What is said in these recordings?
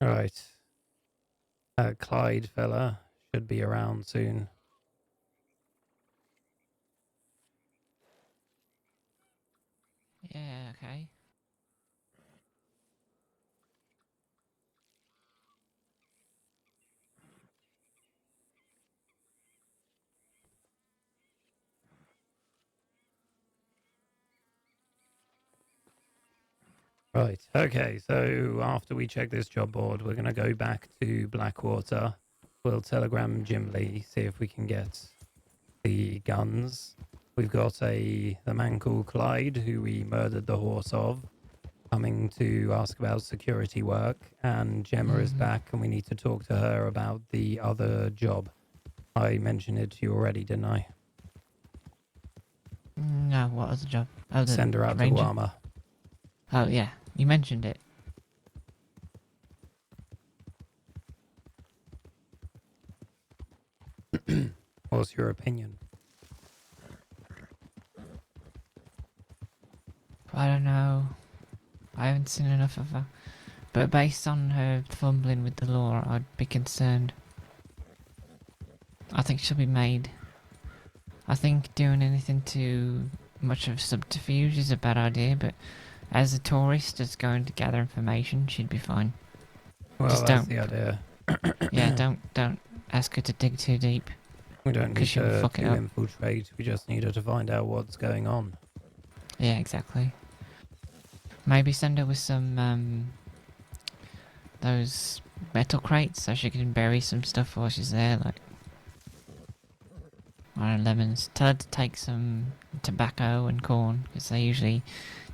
Right. Clyde fella should be around soon. Yeah, okay. Right. Okay. So after we check this job board, we're going to go back to Blackwater. We'll telegram Jim Lee, see if we can get the guns. We've got the man called Clyde, who we murdered the horse of, coming to ask about security work. And Gemma is back, and we need to talk to her about the other job. I mentioned it to you already, didn't I? No, what was the job? Oh, the Send her out to ranger? Guarma. Oh, yeah. You mentioned it. What's your opinion? I don't know. I haven't seen enough of her. But based on her fumbling with the law, I'd be concerned. I think she'll be made. I think doing anything too much of subterfuge is a bad idea, but as a tourist that's going to gather information, she'd be fine. Well, Just that's don't. the idea. Yeah, don't ask her to dig too deep, We don't because need she'll her fuck it to up. infiltrate. We just need her to find out what's going on. Yeah, exactly. Maybe send her with some those metal crates so she can bury some stuff while she's there, like I don't know, lemons. Tell her to take some tobacco and corn, because they usually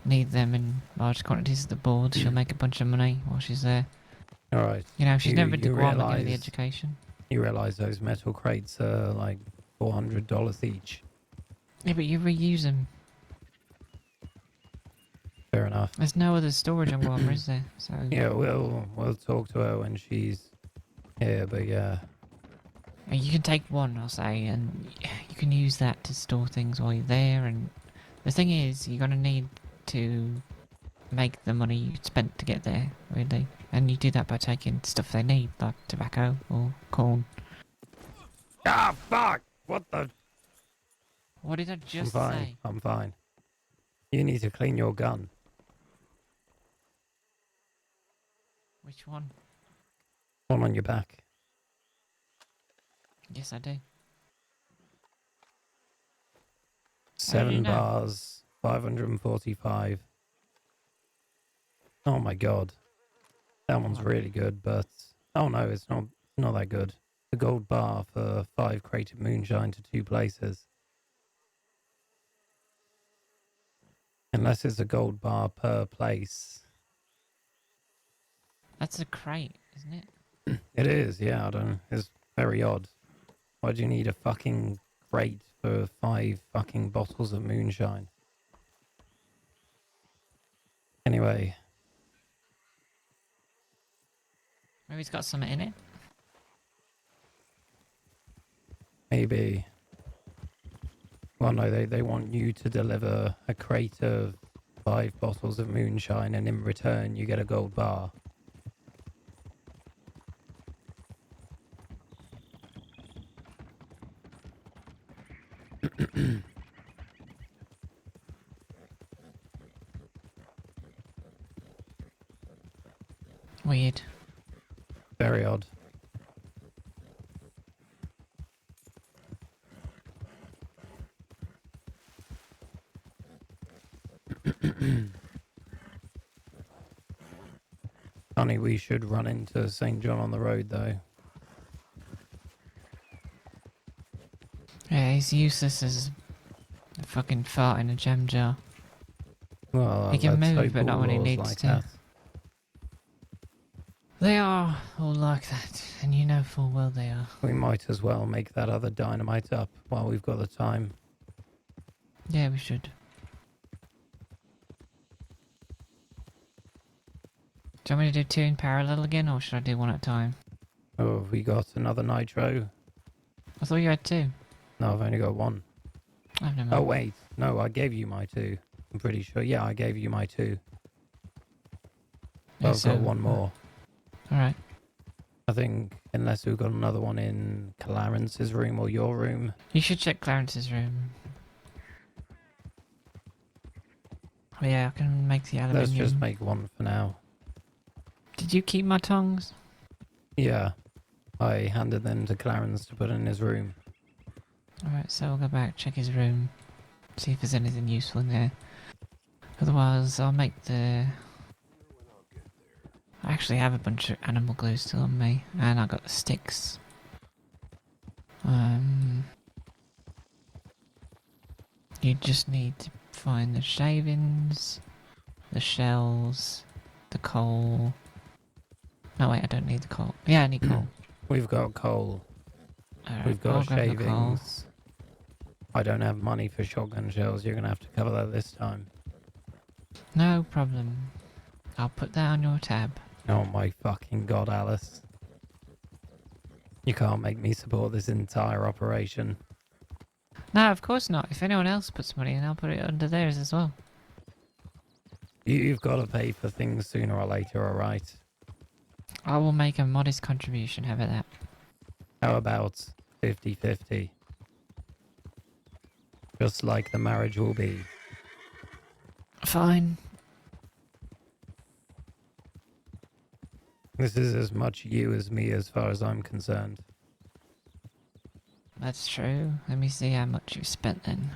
need them in large quantities at the board. She'll make a bunch of money while she's there. All right. You know, she's never been to You Guam and give her the realize education. those metal crates are like $400 each. Yeah, but you reuse them. Fair enough. There's no other storage on Guam, is there? So Yeah, we'll talk to her when she's here. But yeah, you can take one, I'll say, and you can use that to store things while you're there. And the thing is, you're gonna need to make the money you spent to get there, really. And you do that by taking stuff they need, like tobacco or corn. fuck! What the? What did I I'm just fine. say? I'm fine. You need to clean your gun. Which one? One on your back. Yes, I do. How did you 7 know? bars, 545. Oh my god. That one's What? really good, but oh no, it's not that good. The gold bar for 5 crated moonshine to 2 places. Unless it's a gold bar per place. That's a crate, isn't it? It is, yeah, I don't know. It's very odd. Why do you need a fucking crate for 5 fucking bottles of moonshine? Anyway, Maybe it's got something in it. maybe. Well, no, they want you to deliver a crate of 5 bottles of moonshine, and in return, you get a gold bar. Weird. Very odd. Funny, we should run into St. John on the road, though. Yeah, he's useless as a fucking fart in a jam jar. Well, He can let's move, hope but not all when he laws needs like to. that. They are all like that, and you know full well they are. We might as well make that other dynamite up while we've got the time. Yeah, we should. Do you want me to do 2 in parallel again, or should I do 1 at a time? Oh, have we got another nitro? I thought you had 2. No, I've only got 1. Oh, never Oh, mind. wait. No, I gave you my 2. I'm pretty sure. Yeah, I gave you my 2. Yeah, I've got 1 more. Alright. I think unless we've got another one in Clarence's room or your room. You should check Clarence's room. Oh, yeah, I can make the Let's just aluminium. make one for now. Did you keep my tongs? Yeah, I handed them to Clarence to put in his room. Alright, so I'll go back, check his room, see if there's anything useful in there. Otherwise, I'll make the... I actually have a bunch of animal glue still on me, and I got the sticks. You just need to find the shavings, the shells, the coal. No, wait, I don't need the coal. Yeah, I need coal. We've got coal. Alright, We've I'll got grab the coal. shavings. I don't have money for shotgun shells. You're going to have to cover that this time. No problem. I'll put that on your tab. Oh my fucking god, Alice. You can't make me support this entire operation. No, of course not. If anyone else puts money in, I'll put it under theirs as well. You've got to pay for things sooner or later, alright? I will make a modest contribution, how about that? How about 50-50? Just like the marriage will be. Fine. This is as much you as me as far as I'm concerned. That's true. Let me see how much you've spent then.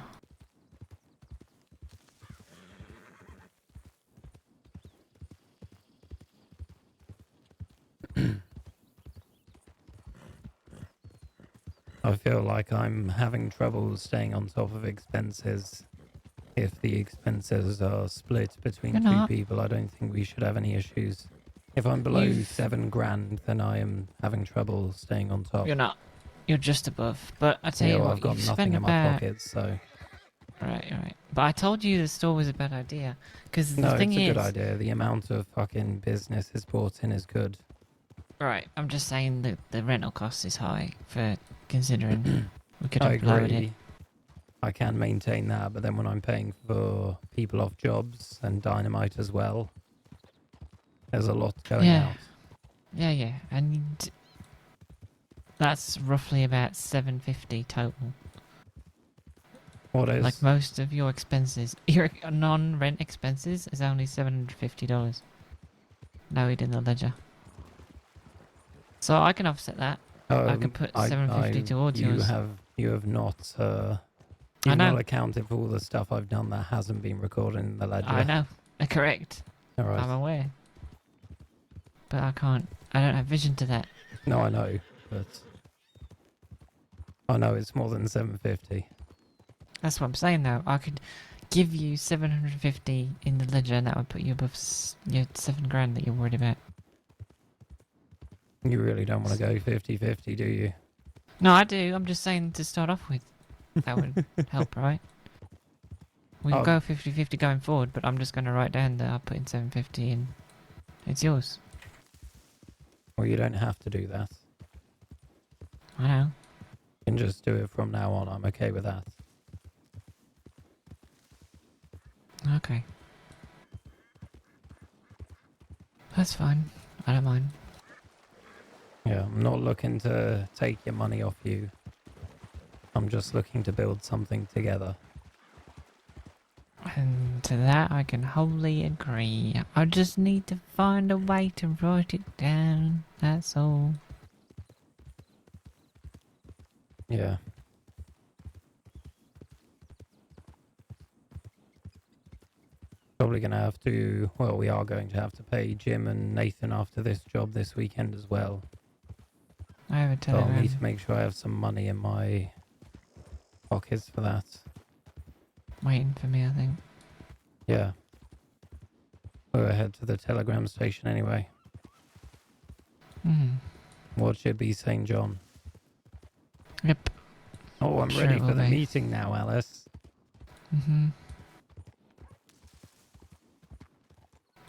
I feel like I'm having trouble staying on top of expenses. If the expenses are split between You're two not. people, I don't think we should have any issues. If I'm below You've- 7 grand, then I am having trouble staying on top. You're not. You're just above. But I tell Yeah, you well, what, I've got you've nothing spent in my about... pockets, so... Right. But I told you the store was a bad idea. Because the No, thing it's a is... good idea. The amount of fucking business is brought in is good. Right, I'm just saying that the rental cost is high for considering we could I have lowered it. agree. I can maintain that, but then when I'm paying for people off jobs and dynamite as well, there's a lot going Yeah. out. Yeah, and that's roughly about $750 total. What is? Like most of your expenses, your non-rent expenses is only $750. Lowered in the ledger. So I can offset that. I can put $750 towards you yours. you have not I you've know. not accounted for all the stuff I've done that hasn't been recorded in the ledger. I know. Correct. All right. I'm aware. But I can't. I don't have vision to that. No, I know, but I know it's more than 750. That's what I'm saying though. I could give you 750 in the ledger and that would put you above your 7 grand that you're worried about. You really don't want to go 50-50, do you? No, I do. I'm just saying to start off with. That would help, right? We'll go 50-50 going forward, but I'm just going to write down that I'll put in 750 and it's yours. Well, you don't have to do that. I know. You can just do it from now on. I'm okay with that. Okay. That's fine. I don't mind. Yeah, I'm not looking to take your money off you. I'm just looking to build something together. And to that I can wholly agree. I just need to find a way to write it down. That's all. Yeah. Probably going to have to, well, we are going to have to pay Jim and Nathan after this job this weekend as well. I have a So I'll telegram. need to make sure I have some money in my pockets for that. Waiting for me, I think. Yeah. We'll head to the telegram station anyway. What should be St. John? Yep. Oh, I'm Sure ready it for will the be. meeting now, Alice.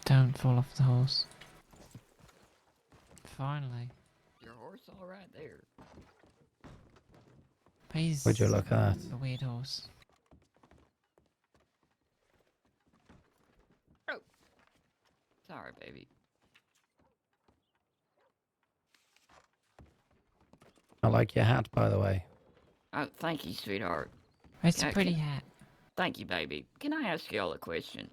Don't fall off the horse. Finally. Your horse all right there. He's Would you look at that? a weird horse. Sorry, baby. like your hat, by the way. Oh, thank you, sweetheart. It's a Okay. pretty hat. Thank you, baby. Can I ask y'all a question?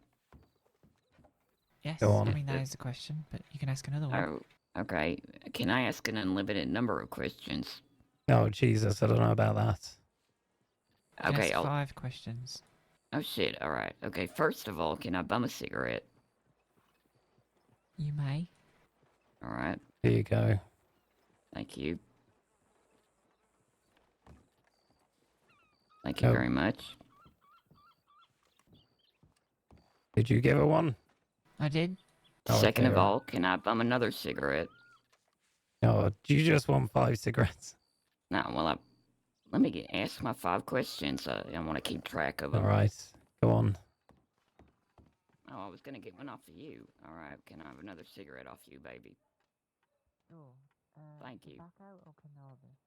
Yes, Go on. I mean that is a question, but you can ask another one. Oh, okay. Can I ask an unlimited number of questions? Oh, Jesus, I don't know about that. You can Okay, ask I'll... 5 questions. Oh, shit, alright. Okay, first of all, can I bum a cigarette? You may. Alright, Here you go. thank you. Thank you Oh. very much. Did you give her one? I did. Oh, Second okay, of right. all, can I bum another cigarette? Oh, do you just want 5 cigarettes? No, well, let me ask my 5 questions. I want to keep track of them. All right, go on. Oh, I was gonna get one off of you. Alright, can I have another cigarette off you, baby? Sure. Thank you. Tobacco or cannabis?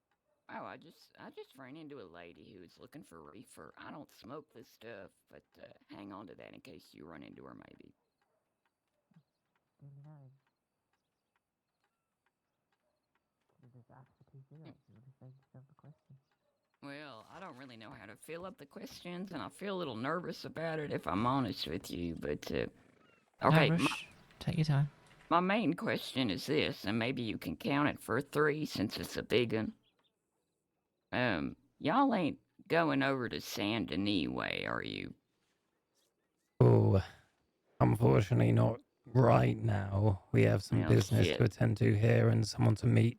Oh, I just ran into a lady who was looking for reefer. I don't smoke this stuff, but hang on to that in case you run into her, maybe. Duly noted. Should have just asked for 2 cigarettes. You would have saved yourself a question. Well, I don't really know how to fill up the questions, and I feel a little nervous about it, if I'm honest with you. But okay, No rush. Take your time. my main question is this, and maybe you can count it for 3 since it's a big one. Y'all ain't going over to Saint Denis way, are you? Oh, unfortunately not right now. We have some Well, business shit. to attend to here and someone to meet.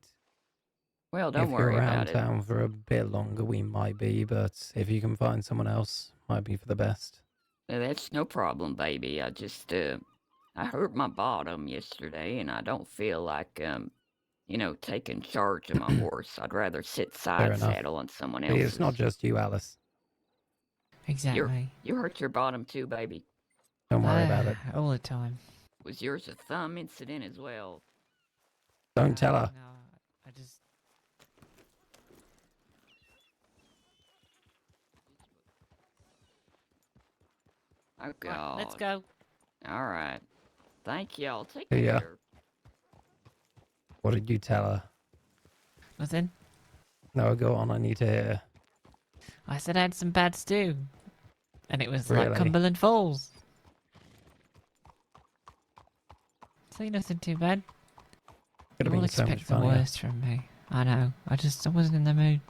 Well, don't If you're worry around about it. town for a bit longer, we might be, but if you can find someone else, might be for the best. That's no problem, baby. I just, I hurt my bottom yesterday, and I don't feel like, taking charge of my horse. I'd rather sit Fair side enough. saddle on someone See, else's. it's not just you, Alice. Exactly. You hurt your bottom too, baby. Don't worry about it. All the time. Was yours a thumb incident as well? Don't tell her. No, I just... Oh, God. Right, let's go. All right. Thank y'all. Take See ya. care. What did you tell her? Nothing. No, go on. I need to hear. I said I had some bad stew. And it was like Really? Cumberland Falls. So nothing too bad. Could have You all been so much expect the funnier. worst from me. I know. I wasn't in the mood.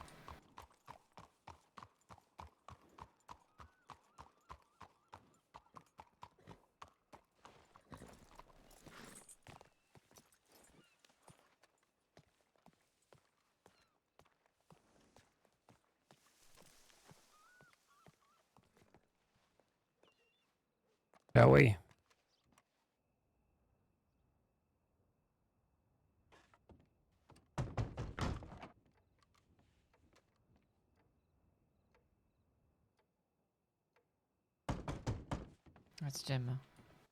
Shall we? That's Gemma.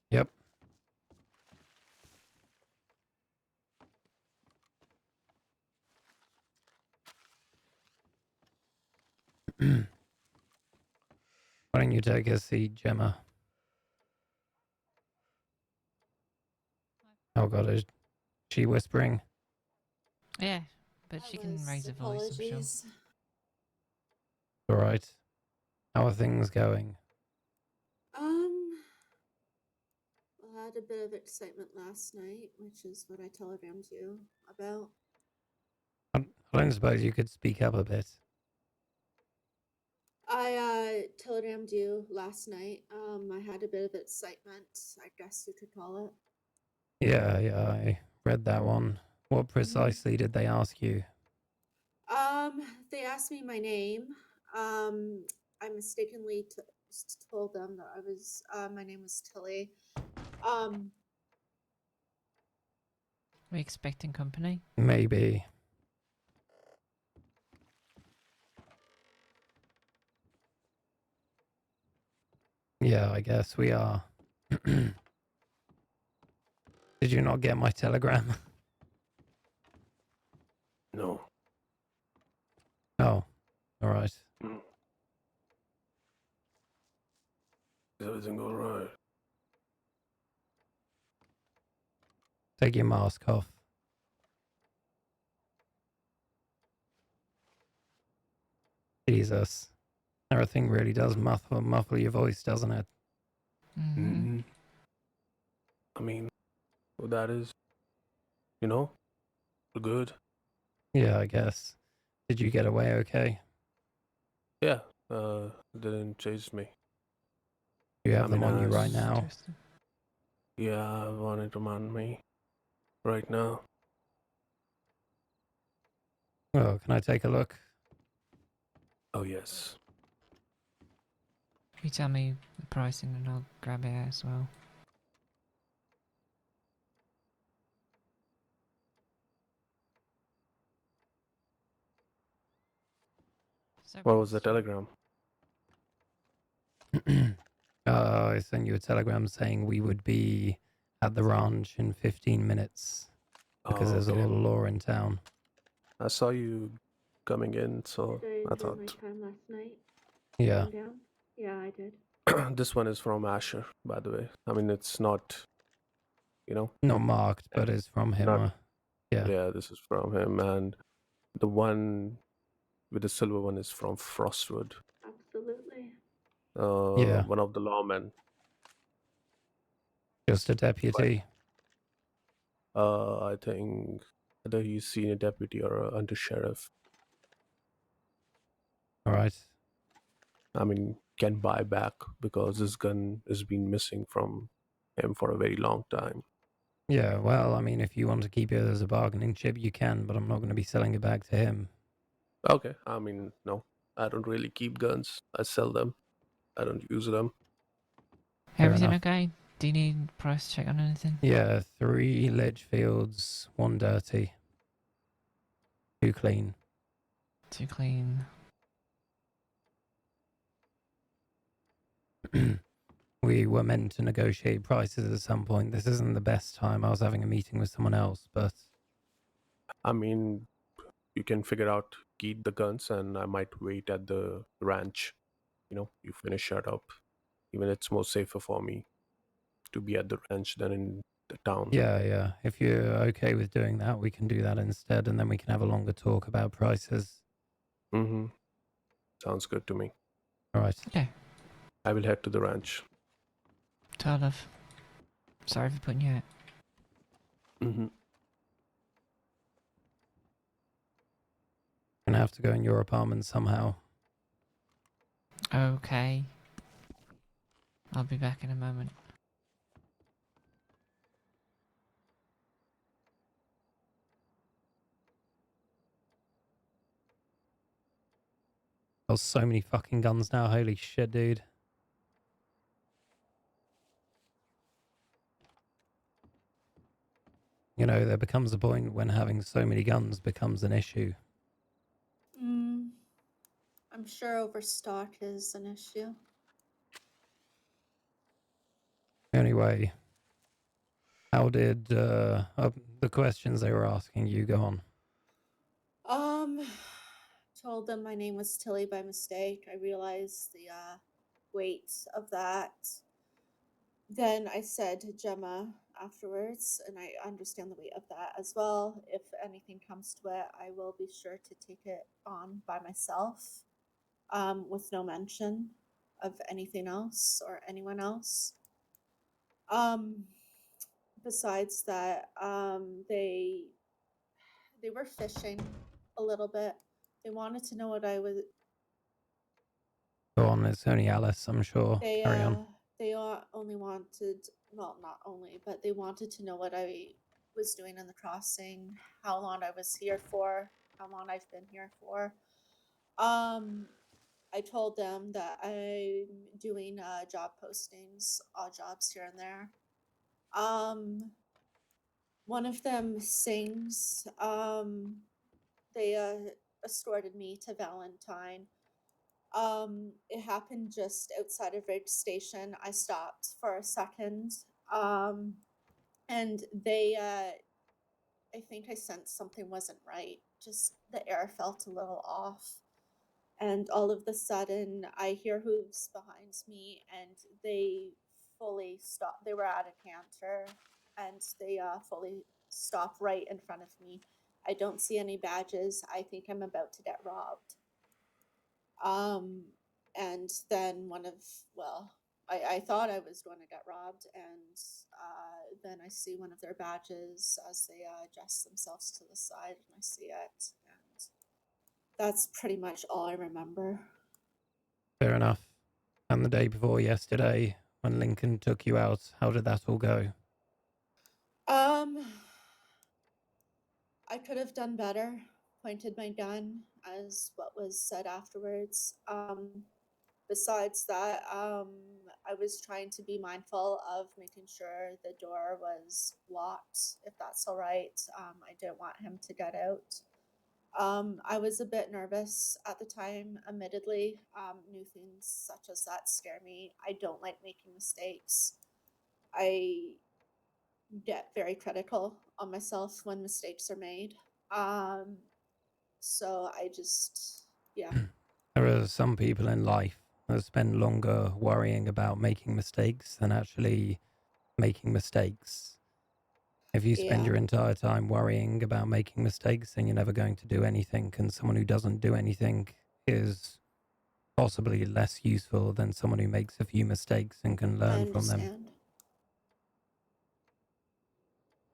Yep. Why don't you take a seat, Gemma? Oh God, is she whispering? Yeah, but she can raise a voice, I'm sure. All right. How are things going? I had a bit of excitement last night, which is what I telegrammed you about. I don't suppose you could speak up a bit. I telegrammed you last night. I had a bit of excitement, I guess you could call it. Yeah, I read that one. What precisely did they ask you? They asked me my name. I mistakenly told them that I was my name was Tilly. We expecting company? Maybe. Yeah, I guess we are. Did you not get my telegram? No. Oh, all right. Everything all right? Take your mask off. Jesus. Everything really does muffle your voice, doesn't it? Mm-hmm. I mean, that is, good. Yeah, I guess. Did you get away okay? Yeah, didn't chase me. You have I them mean, on you right as now. Interesting. yeah, I wanted to man me right now. Well, can I take a look? Oh yes. You tell me the pricing and I'll grab it as well. So What was the what's- telegram? I sent you a telegram saying we would be at the ranch in 15 minutes because Oh, there's a okay. lot of law in town. I saw you coming in, so Did I I enjoy my thought time last night? Yeah. Laying down? Yeah, I did. this one is from Asher, by the way. I mean, it's not, Not marked, Yeah. but it's from him. Not- Yeah. yeah, this is from him, and the one with the silver one is from Frostwood, Absolutely. Yeah. one of the lawmen. Just a deputy. I think either he's senior deputy or a under sheriff. All right. I mean, can buy back because this gun has been missing from him for a very long time. Yeah, well, I mean, if you want to keep it as a bargaining chip, you can, but I'm not going to be selling it back to him. Okay, I mean, no, I don't really keep guns. I sell them. I don't use them. Fair Everything enough. okay? Do you need price check on anything? Yeah, 3 Litchfields, 1 dirty, 2 clean. Too clean. We were meant to negotiate prices at some point. This isn't the best time. I was having a meeting with someone else, but I mean, you can figure out keep the guns, and I might wait at the ranch. You finish that up. Even it's more safer for me to be at the ranch than in the town. yeah. If you're okay with doing that, we can do that instead, and then we can have a longer talk about prices. Mm-hmm. Sounds good to me. All right. Okay. I will head to the ranch. Love. Sorry for putting you out. Mm-hmm. Gonna have to go in your apartment somehow. Okay. I'll be back in a moment. There's so many fucking guns now. Holy shit, dude. You know, there becomes a point when having so many guns becomes an issue. I'm sure overstock is an issue. Anyway, how did the questions they were asking you go on? Told them my name was Tilly by mistake. I realized the weight of that. Then I said to Gemma afterwards, and I understand the weight of that as well. If anything comes to it, I will be sure to take it on by myself, with no mention of anything else or anyone else. Besides that, they were fishing a little bit. They wanted to know what I was. Go on, it's only Alice, I'm sure. They Carry on. only wanted, well, not only, but they wanted to know what I was doing in the crossing, how long I was here for, how long I've been here for. I told them that I'm doing job postings, odd jobs here and there. One of them sings. They escorted me to Valentine. It happened just outside of Ridge Station. I stopped for a second. And they, I think I sensed something wasn't right. Just the air felt a little off. And all of the sudden, I hear hooves behind me, and they fully stopped. They were at a canter, and they fully stopped right in front of me. I don't see any badges. I think I'm about to get robbed. And then I thought I was going to get robbed, and then I see one of their badges as they adjust themselves to the side, and I see it, and that's pretty much all I remember. Fair enough. And the day before yesterday, when Lincoln took you out, how did that all go? I could have done better. Pointed my gun, as what was said afterwards. Besides that, I was trying to be mindful of making sure the door was locked, if that's all right. I didn't want him to get out. I was a bit nervous at the time, admittedly. New things such as that scare me. I don't like making mistakes. I get very critical on myself when mistakes are made. So I just, yeah. There are some people in life that spend longer worrying about making mistakes than actually making mistakes. If you spend Yeah. your entire time worrying about making mistakes, then you're never going to do anything. And someone who doesn't do anything is possibly less useful than someone who makes a few mistakes and can I learn from them. understand.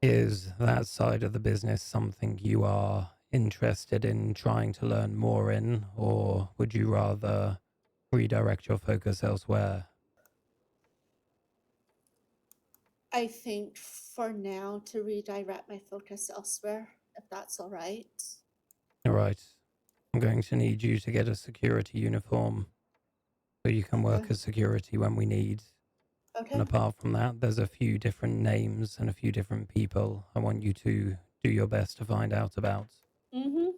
Is that side of the business something you are interested in trying to learn more in, or would you rather redirect your focus elsewhere? I think for now to redirect my focus elsewhere, if that's all right. All right. I'm going to need you to get a security uniform so you can work Okay. as security when we need. Okay. And apart from that, there's a few different names and a few different people I want you to do your best to find out about. Mm-hmm.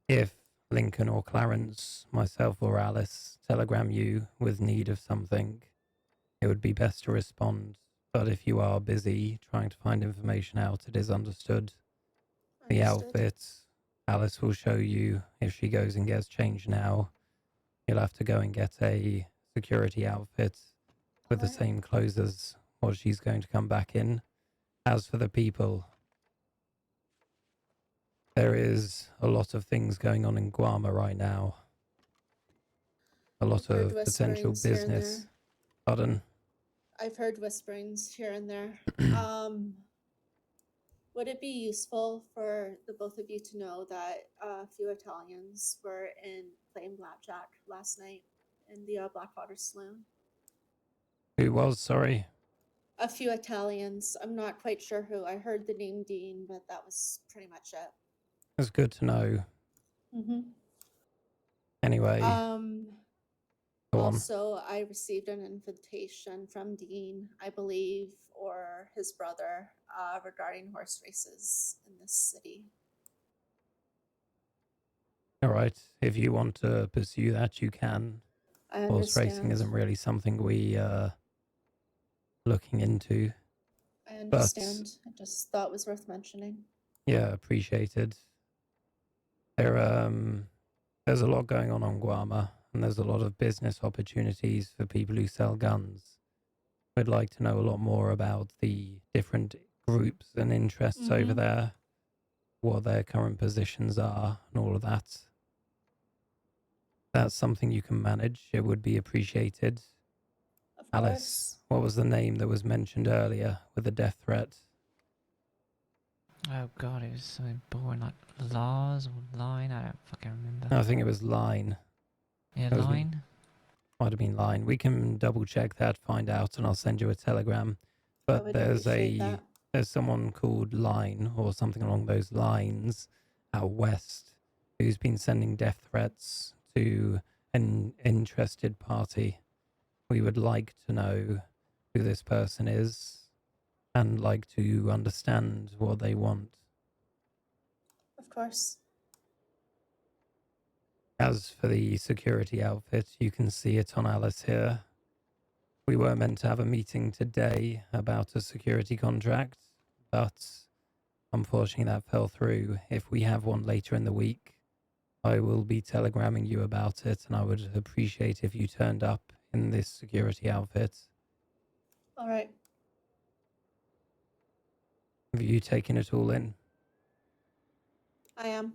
If Lincoln or Clarence, myself or Alice telegram you with need of something, it would be best to respond. But if you are busy trying to find information out, it is understood. The Understood. outfit, Alice will show you if she goes and gets changed now. You'll have to go and get a security outfit with the Alright. same clothes as what she's going to come back in. As for the people, there is a lot of things going on in Guama right now. A lot I've heard of potential whisperings here and there. business. Pardon? I've heard whisperings here and there. Would it be useful for the both of you to know that a few Italians were playing blackjack last night in the Blackwater Saloon? Who was, sorry? A few Italians. I'm not quite sure who. I heard the name Dean, but that was pretty much it. It's good to know. Mm-hmm. Anyway, go on. Also, I received an invitation from Dean, I believe, or his brother, regarding horse races in this city. All right. If you want to pursue that, you can. I Horse racing understand. isn't really something we looking into. I understand. I just thought it was worth mentioning. Yeah, appreciated. There's a lot going on Guama, and there's a lot of business opportunities for people who sell guns. We'd like to know a lot more about the different groups and interests over Mhm. there, what their current positions are, and all of that. That's something you can manage. It would be appreciated. Of Alice, course. what was the name that was mentioned earlier with the death threat? Oh god, it was something boring like Lars or Line. I don't fucking remember. I think it was Line. Yeah, It was- Line. Might have been Line. We can double check that, find out, and I'll send you a telegram. I But would appreciate that. there's someone called Line or something along those lines out west who's been sending death threats to an interested party. We would like to know who this person is and like to understand what they want. Of course. As for the security outfit, you can see it on Alice here. We were meant to have a meeting today about a security contract, but unfortunately that fell through. If we have one later in the week, I will be telegramming you about it, and I would appreciate if you turned up in this security outfit. All right. Have you taken it all in? I am.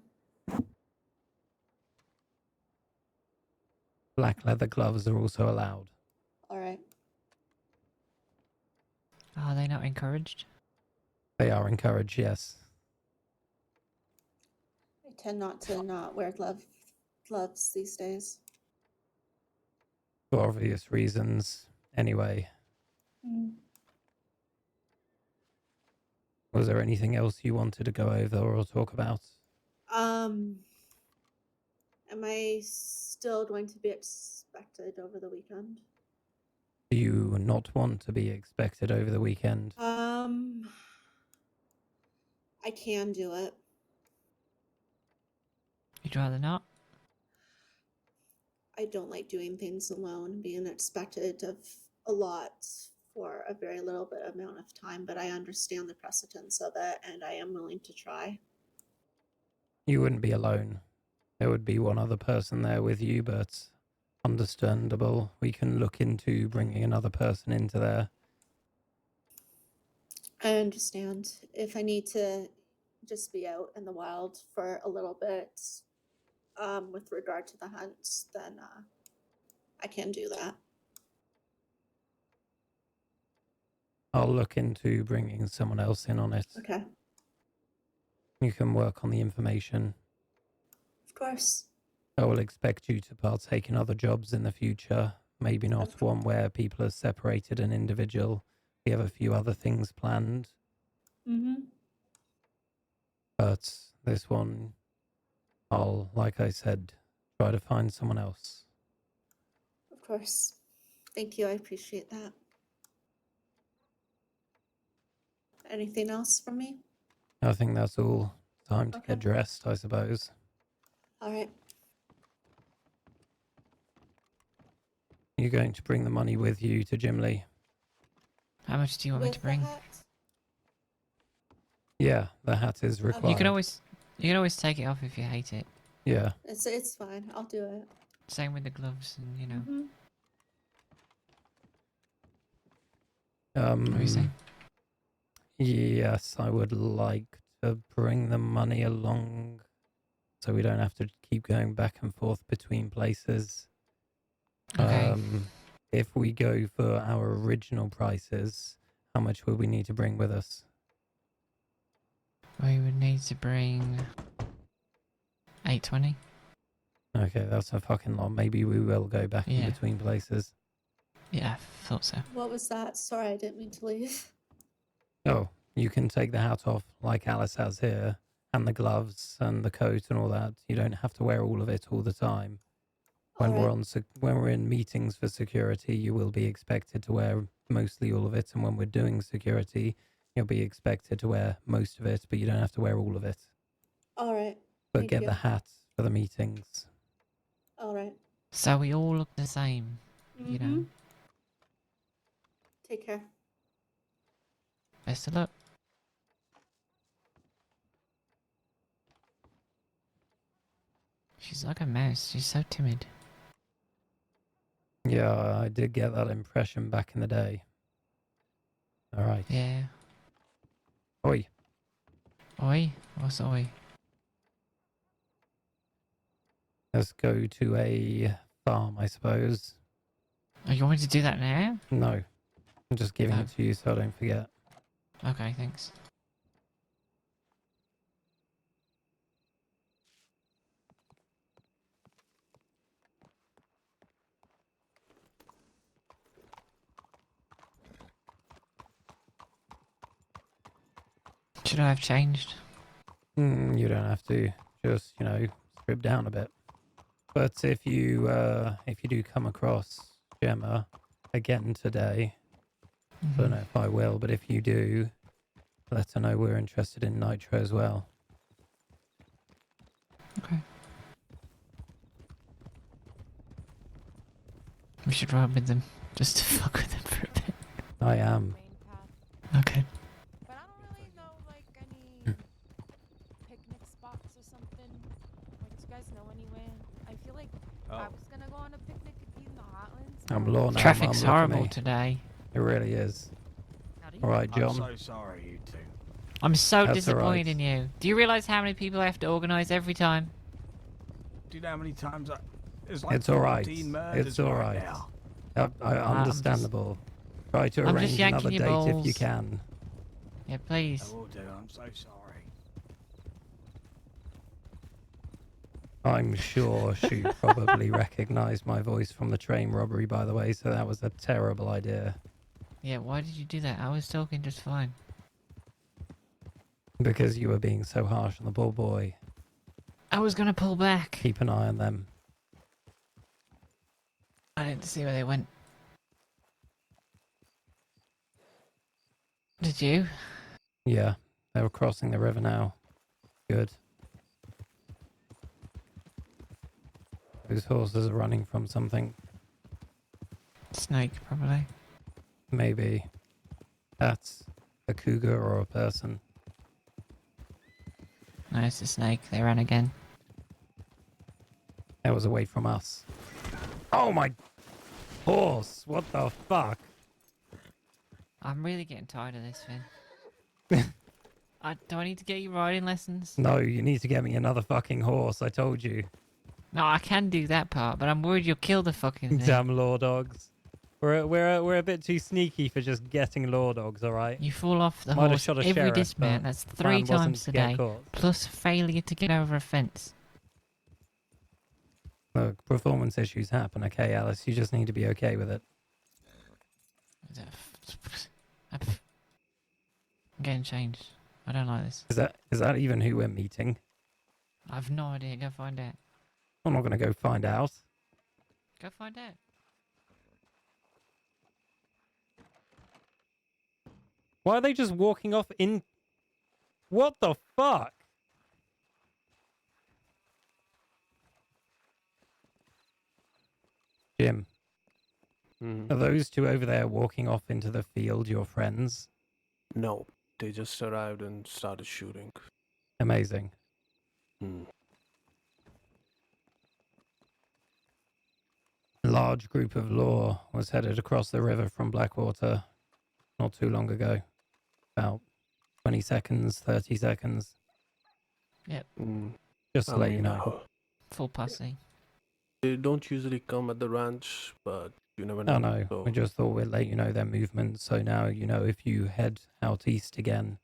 Black leather gloves are also allowed. All right. Are they not encouraged? They are encouraged, yes. I tend not to not wear gloves these days. For obvious reasons. Anyway, was there anything else you wanted to go over or talk about? Am I still going to be expected over the weekend? Do you not want to be expected over the weekend? I can do it. You'd rather not? I don't like doing things alone, being expected of a lot for a very little bit amount of time, but I understand the precedence of it and I am willing to try. You wouldn't be alone. There would be one other person there with you, but understandable. We can look into bringing another person into there. I understand. If I need to just be out in the wild for a little bit, with regard to the hunts, then I can do that. I'll look into bringing someone else in on it. Okay. You can work on the information. Of course. I will expect you to partake in other jobs in the future. Maybe not one where people are separated and individual. We have a few other things planned. But this one, I'll, like I said, try to find someone else. Of course. Thank you. I appreciate that. Anything else from me? I think that's all. Time to Okay. get dressed, I suppose. All right. You're going to bring the money with you to Jim Lee? How much do you want me to With the bring? hat? Yeah, the hat is required. You can always take it off if you hate it. Yeah. It's fine. I'll do it. Same with the gloves and, you know. What are you saying? Yes, I would like to bring the money along so we don't have to keep going back and forth between places. Okay. If we go for our original prices, how much would we need to bring with us? We would need to bring 820. Okay, that's a fucking lot. Maybe we will go back in Yeah. between places. Yeah, I thought so. What was that? Sorry, I didn't mean to leave. Oh, you can take the hat off like Alice has here, and the gloves and the coat and all that. You don't have to wear all of it all the time. When All we're right. when we're in meetings for security, you will be expected to wear mostly all of it, and when we're doing security, you'll be expected to wear most of it, but you don't have to wear all of it. All right. But Thank get you. the hat for the meetings. All right. So we all look the same, you know. Take care. Best of luck. She's like a mouse. She's so timid. Yeah, I did get that impression back in the day. All right. Yeah. Oi. Oi? What's oi? Let's go to a farm, I suppose. Oh, you want me to do that now? No. I'm just giving Oh. it to you so I don't forget. Okay, thanks. Should I have changed? You don't have to. Just, strip down a bit. But if you do come across Gemma again today, I don't know if I will, but if you do, let her know we're interested in Nitro as well. Okay. We should ride with them, just to fuck with them for a bit. I am. Okay. But I don't really know like any picnic spots or something. Like, do you guys know anywhere? I feel like if I was gonna go on a picnic, it'd be in the Heartlands. I'm Lorna. Traffic's Mum, look at horrible me. today. It really is. All right, I'm John. so sorry, you two. I'm so That's disappointed alright. in you. Do you realise how many people I have to organise every time? Do you know how many times There's like It's all right. 14 murders It's all right. now. Understandable. Try to I'm just arrange yanking another your date if you balls. can. Yeah, I please. will do. I'm so sorry. I'm sure she probably recognized my voice from the train robbery, by the way, so that was a terrible idea. Yeah, why did you do that? I was talking just fine. Because you were being so harsh on the poor boy. I was gonna pull back. Keep an eye on them. I didn't see where they went. Did you? Yeah, they were crossing the river now. Good. Those horses are running from something. Snake, probably. Maybe. That's a cougar or a person. No, it's a snake. They ran again. That was away from us. Oh my horse! What the fuck? I'm really getting tired of this, Finn. Do I need to get you riding lessons? No, you need to get me another fucking horse, I told you. No, I can do that part, but I'm worried you'll kill the fucking thing. Damn law dogs. We're a bit too sneaky for just getting law dogs, alright? You fall off the Might have horse shot a every sheriff, dismount. but That's the 3 plan wasn't times to a get day, caught. plus failure to get over a fence. Look, performance issues happen, okay, Alice? You just need to be okay with it. I'm getting changed. I don't like this. Is that even who we're meeting? I've no idea. Go find out. I'm not gonna go find out. Go find out. Why are they just walking off in... What the fuck? Jim, Mhm. are those two over there walking off into the field your friends? No, they just arrived and started shooting. Amazing. Hmm. A large group of law was headed across the river from Blackwater not too long ago. About 20 seconds, 30 seconds. Mm, Just to I let you mean, know. Full posse. they don't usually come at the ranch, but you never No, know. no. So, We just thought we'd let you know their movement. So now you know if you head out east again,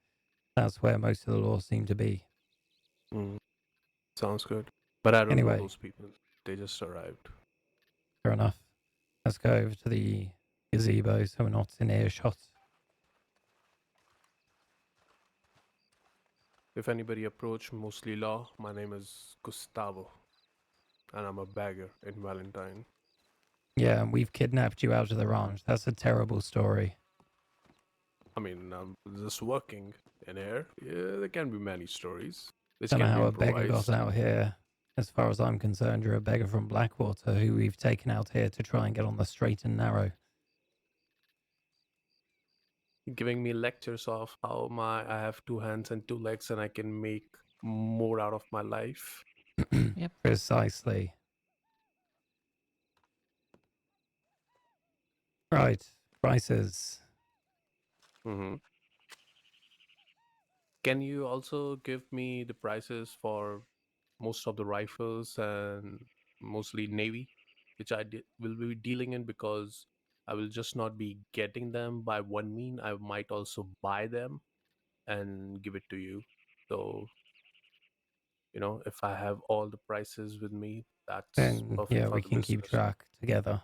that's where most of the law seem to be. mm, sounds good. But I don't know Anyway. those people. They just arrived. Fair enough. Let's go over to the gazebo so we're not in earshot. If anybody approach mostly law, my name is Gustavo, and I'm a bagger in Valentine. Yeah, and we've kidnapped you out of the ranch. That's a terrible story. I mean, I'm just working in here. Yeah, there can be many stories. Which Don't know can be how a beggar improvised. got out here. As far as I'm concerned, you're a beggar from Blackwater who we've taken out here to try and get on the straight and narrow. Giving me lectures of how I have 2 hands and 2 legs and I can make more out of my life. Yep. Precisely. Right. Prices. Mm-hmm. Can you also give me the prices for most of the rifles and mostly Navy, which will be dealing in, because I will just not be getting them by one mean. I might also buy them and give it to you. So, if I have all the prices with me, that's Then, perfect yeah, for we the can keep business. track together.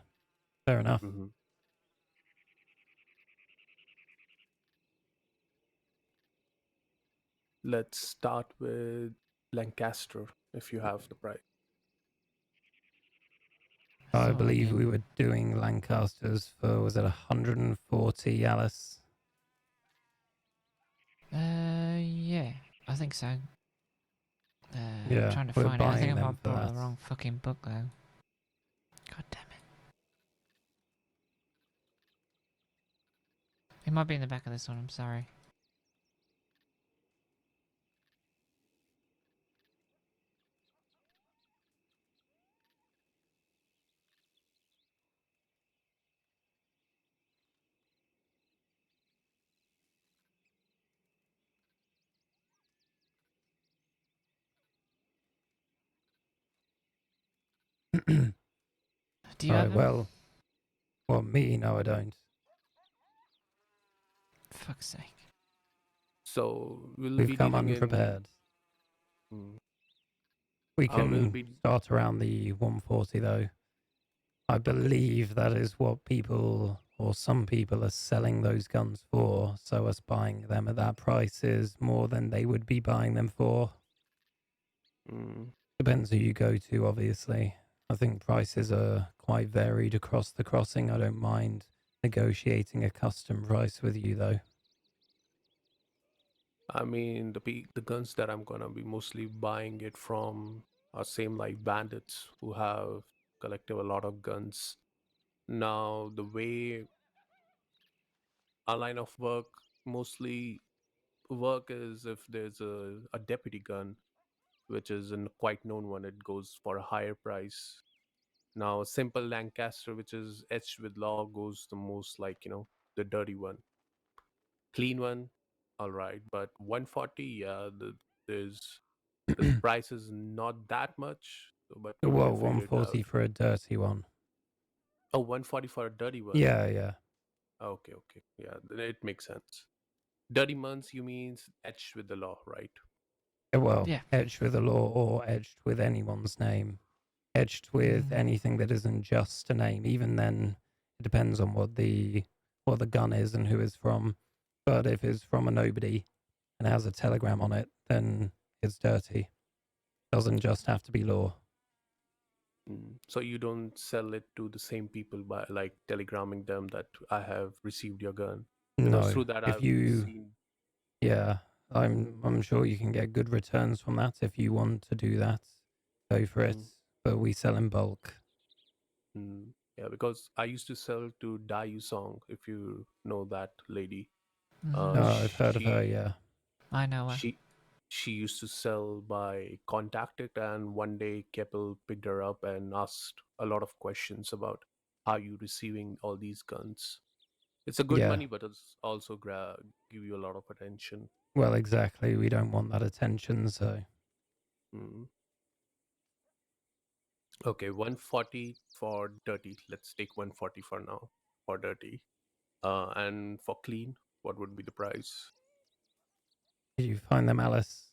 Fair enough. Mm-hmm. Let's start with Lancaster, if you have the price. I So believe again. we were doing Lancasters for, was it 140, Alice? Yeah. I think so. Yeah, I'm trying to we're find it. I think buying I them might for brought that. the wrong fucking book though. God damn it. It might be in the back of this one, I'm sorry. Do you have Right, them? well, me, no, I don't. For fuck's sake. So we'll We've be come dealing in. unprepared. Hmm, We we'll can be. start around the 140 though. I Okay. believe that is what people or some people are selling those guns for. So us buying them at that price is more than they would be buying them for. Mm, Depends who you go to, obviously. I think prices are quite varied across the crossing. I don't mind negotiating a custom price with you though. I mean, the guns that I'm gonna be mostly buying it from are same like bandits who have collected a lot of guns. Now, the way our line of work mostly work is if there's a deputy gun, which is a quite known one, it goes for a higher price. Now, simple Lancaster, which is etched with law, goes the most like, the dirty one. Clean one, all right. But 140, yeah, the price is not that much, but we Well, can figure it out. 140 for a dirty one. Oh, 140 for a dirty one. Yeah, yeah. Okay, okay. Yeah, then it makes sense. Dirty months, you mean etched with the law, right? Well, Yeah. etched with a law or etched with anyone's name. Etched with Mm. anything that isn't just a name. Even then, it depends on what the gun is and who it's from. But if it's from a nobody and has a telegram on it, then it's dirty. Doesn't just have to be law. So you don't sell it to the same people by like telegramming them that I have received your gun, because No. through that If I've you, seen. yeah, I'm sure you can get good returns from that if you want to do that. Go for it. Mm, But we sell in bulk. yeah, because I used to sell to Dayu Song, if you know that lady. Mm. I've heard of her, She yeah. I know her. she she used to sell by contact it, and one day Keppel picked her up and asked a lot of questions about how you receiving all these guns. It's a good Yeah. money, but it's also give you a lot of attention. Well, exactly. We don't want that attention, so Mm. Okay, 140 for dirty. Let's take 140 for now for dirty. And for clean, what would be the price? did you find them, Alice?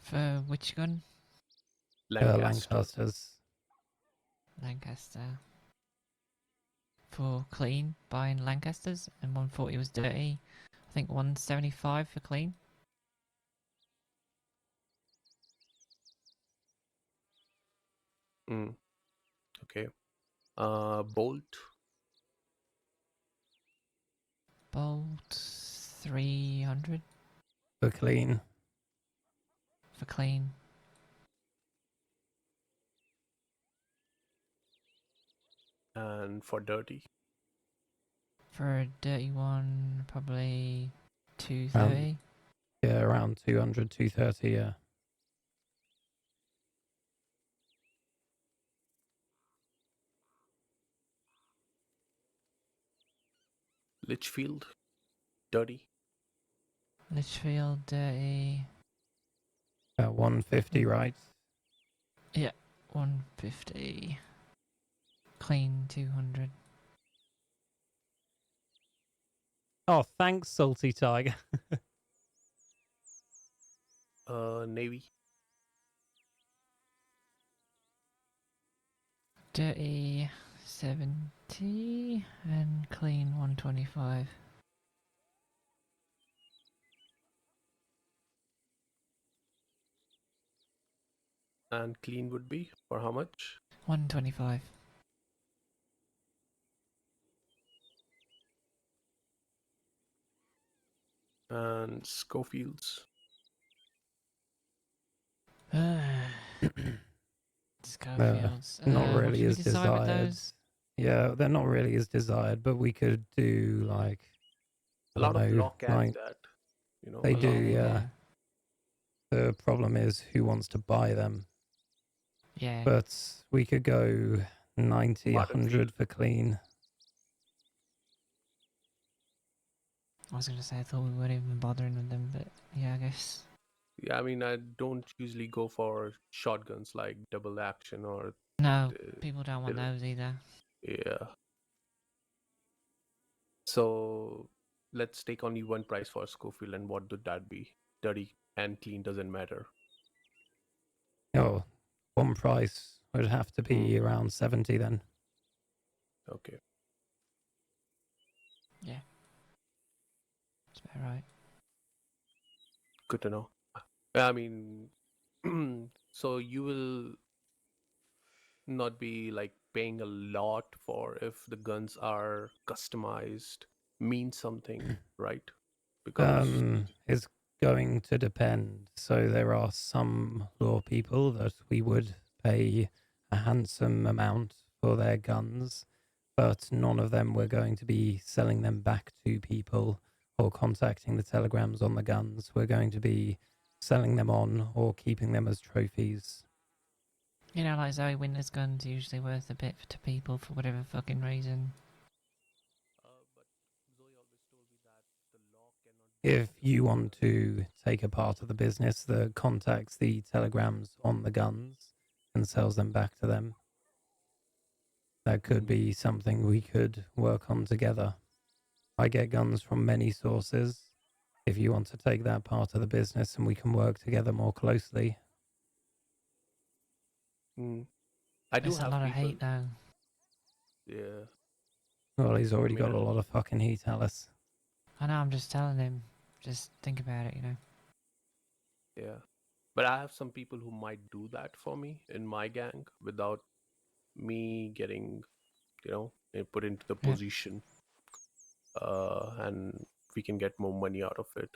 For which gun? Lancaster. Lancasters. Lancaster. For clean, buying Lancasters, and 140 was dirty. I think 175 for clean. Mm. Okay. Bolt. Bolt 300 For clean. for clean. And for dirty. For a dirty one, probably 230. Yeah, around 200, 230, yeah. Litchfield. Dirty. Litchfield dirty. About 150, right? Yeah, 150. Clean 200. Oh, thanks, Salty Tiger. Navy. Dirty 70 and clean 125. And clean would be for how much? 125. And Schofields. Schofields. Not What really did we as decide with desired. those? Yeah, they're not really as desired, but we could do like, A I don't lot of know, law carry like that. they a do, lot. yeah. The problem is who wants to buy them. Yeah. But we could go 90, Barton 100 Field. for clean. I was gonna say I thought we weren't even bothering with them, but yeah, I guess. Yeah, I mean, I don't usually go for shotguns like double action or No, Uh, people don't they want don't- those either. Yeah. So let's take only one price for Schofield, and what would that be? Dirty and clean doesn't matter. Oh, one price would have to Hmm. be around 70 then. Okay. Yeah. That's about right. Good to know. I mean, so you will not be like paying a lot for if the guns are customized, mean something, right? Because It's going to depend. So there are some law people that we would pay a handsome amount for their guns, but none of them we're going to be selling them back to people or contacting the telegrams on the guns. We're going to be selling them on or keeping them as trophies. You know, like Zoe Winter's guns usually worth a bit to people for whatever fucking reason. but Zoe always told me that the law cannot If do you anything want to take a part of the business that contacts the telegrams on the guns and sells them back to them, that could Mhm. be something we could work on together. I get guns from many sources. If you want to take that part of the business and we can work together more closely. Mm. I do There's a have lot of people. hate though. Yeah. Well, he's I already mean, got a lot of fucking heat, Alice. I know, I'm just telling him. Just think about it, you know. yeah. But I have some people who might do that for me in my gang without me getting, put into the Yeah. position. And we can get more money out of it.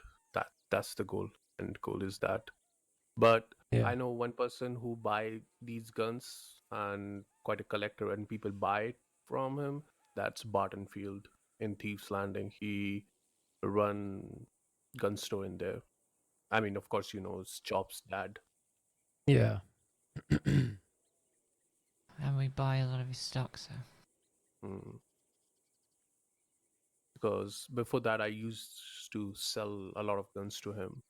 That's the goal. And goal is that. But Yeah. I know one person who buy these guns and quite a collector, and people buy it from him. That's Barton Field in Thieves Landing. He run gun store in there. I mean, of course, it's Chop's dad. Yeah. And we buy a lot of his stock, so. Mm. Because before that, I used to sell a lot of guns to him.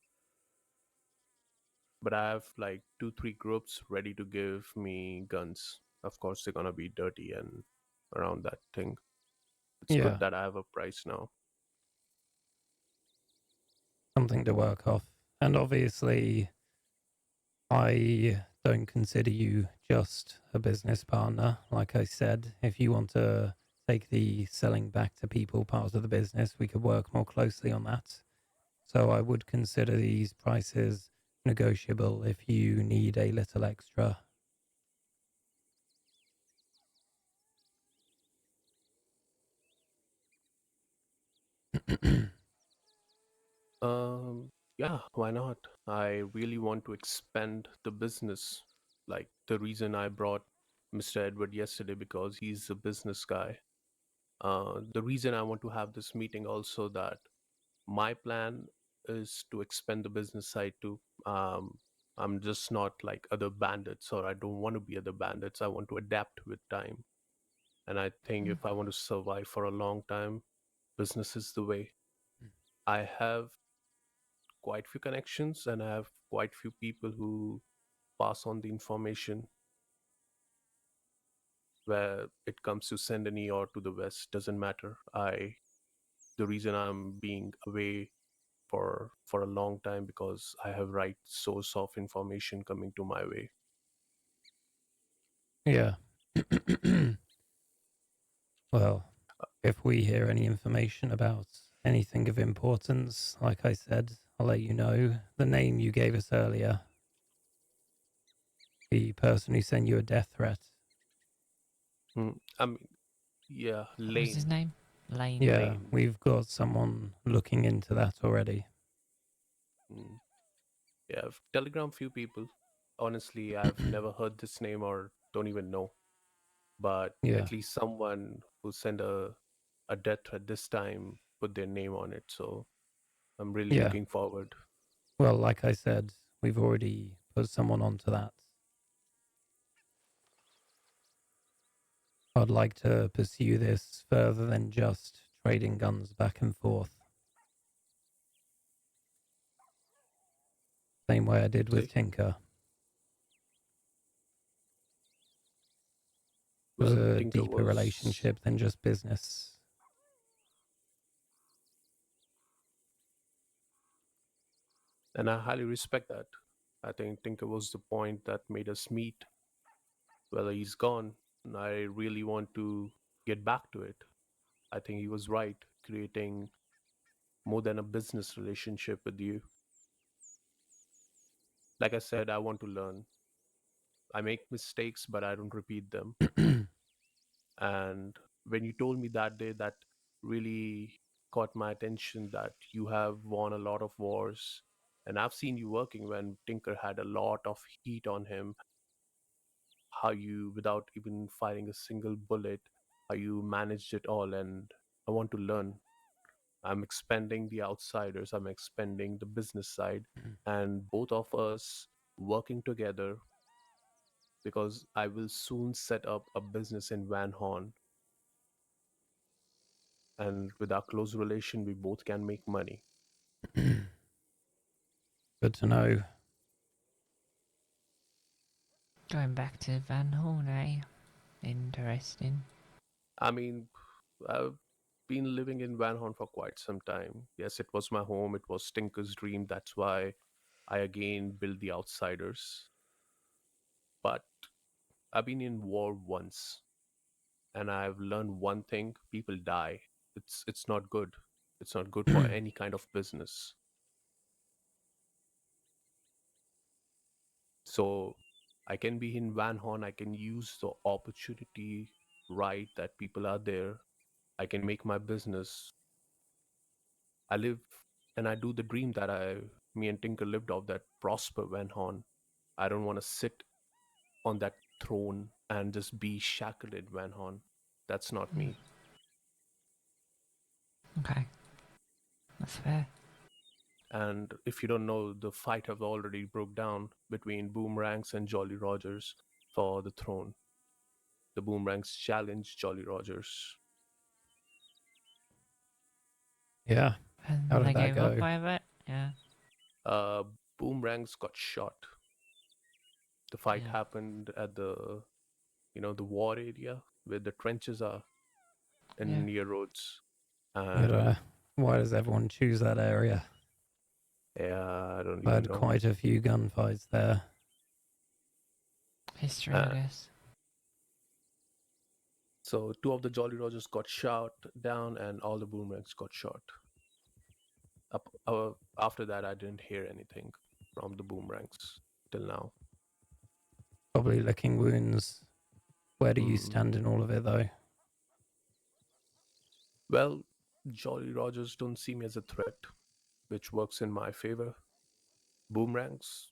But I have like 2, 3 groups ready to give me guns. Of course, they're gonna be dirty and around that thing. It's Yeah. good that I have a price now. Something to work off. And obviously, I don't consider you just a business partner. Like I said, if you want to take the selling back to people part of the business, we could work more closely on that. So I would consider these prices negotiable if you need a little extra. Yeah, why not? I really want to expand the business. Like the reason I brought Mr. Edward yesterday because he's a business guy. The reason I want to have this meeting also that my plan is to expand the business side too. I'm just not like other bandits, or I don't want to be other bandits. I want to adapt with time. And I think if I want to survive for a long time, business is the way. I have quite few connections and I have quite few people who pass on the information where it comes to Saint Denis or to the west doesn't matter. The reason I'm being away for a long time because I have right source of information coming to my way. Yeah. Well, if we hear any information about anything of importance, like I said, I'll let you know. The name you gave us earlier, the person who sent you a death threat. I mean, yeah, What was his Lane. name? Lane. Yeah, Lane. we've got someone looking into that already. Mm. Yeah, I've telegram few people. Honestly, I've never heard this name or don't even know. But Yeah, at least someone who sent a death threat this time put their name on it. So I'm really yeah. looking forward. Well, like I said, we've already put someone onto that. I'd like to pursue this further than just trading guns back and forth. Same way I did with See? Tinker. was Well, a Tinker deeper was, relationship than just business. and I highly respect that. I think Tinker was the point that made us meet. Well, he's gone, and I really want to get back to it. I think he was right, creating more than a business relationship with you. Like I said, I want to learn. I make mistakes, but I don't repeat them. And when you told me that day, that really caught my attention, that you have won a lot of wars. And I've seen you working when Tinker had a lot of heat on him, how you, without even firing a single bullet, how you managed it all. And I want to learn. I'm expanding the outsiders, I'm expanding the business side, and both of us working together, because I will soon set up a business in Van Horn. And with our close relation, we both can make money. Good to know. Going back to Van Horn, eh? Interesting. I mean, I've been living in Van Horn for quite some time. Yes, it was my home, it was Tinker's dream. That's why I again built the outsiders. But I've been in war once, and I've learned one thing: people die. It's not good. It's not good for any kind of business. So I can be in Van Horn, I can use the opportunity right that people are there. I can make my business. I live and I do the dream that me and Tinker lived off, that prosper Van Horn. I don't want to sit on that throne and just be shackled in Van Horn. That's not me. Okay. That's fair. And if you don't know, the fight have already broke down between Boomerangs and Jolly Rogers for the throne. The Boomerangs challenged Jolly Rogers. Yeah. And How they did that gave up go? over it? Yeah. Uh, Boomerangs got shot. The fight Yeah. happened at the war area where the trenches are Yeah. and near roads. But, And why does everyone choose that area? yeah, I don't I even had know. quite a few gunfights there. History, I guess. So two of the Jolly Rogers got shot down, and all the Boomerangs got shot. After that, I didn't hear anything from the Boomerangs till now. Probably licking wounds. Where do you Hmm. stand in all of it, though? Well, Jolly Rogers don't see me as a threat, which works in my favor. Boomerangs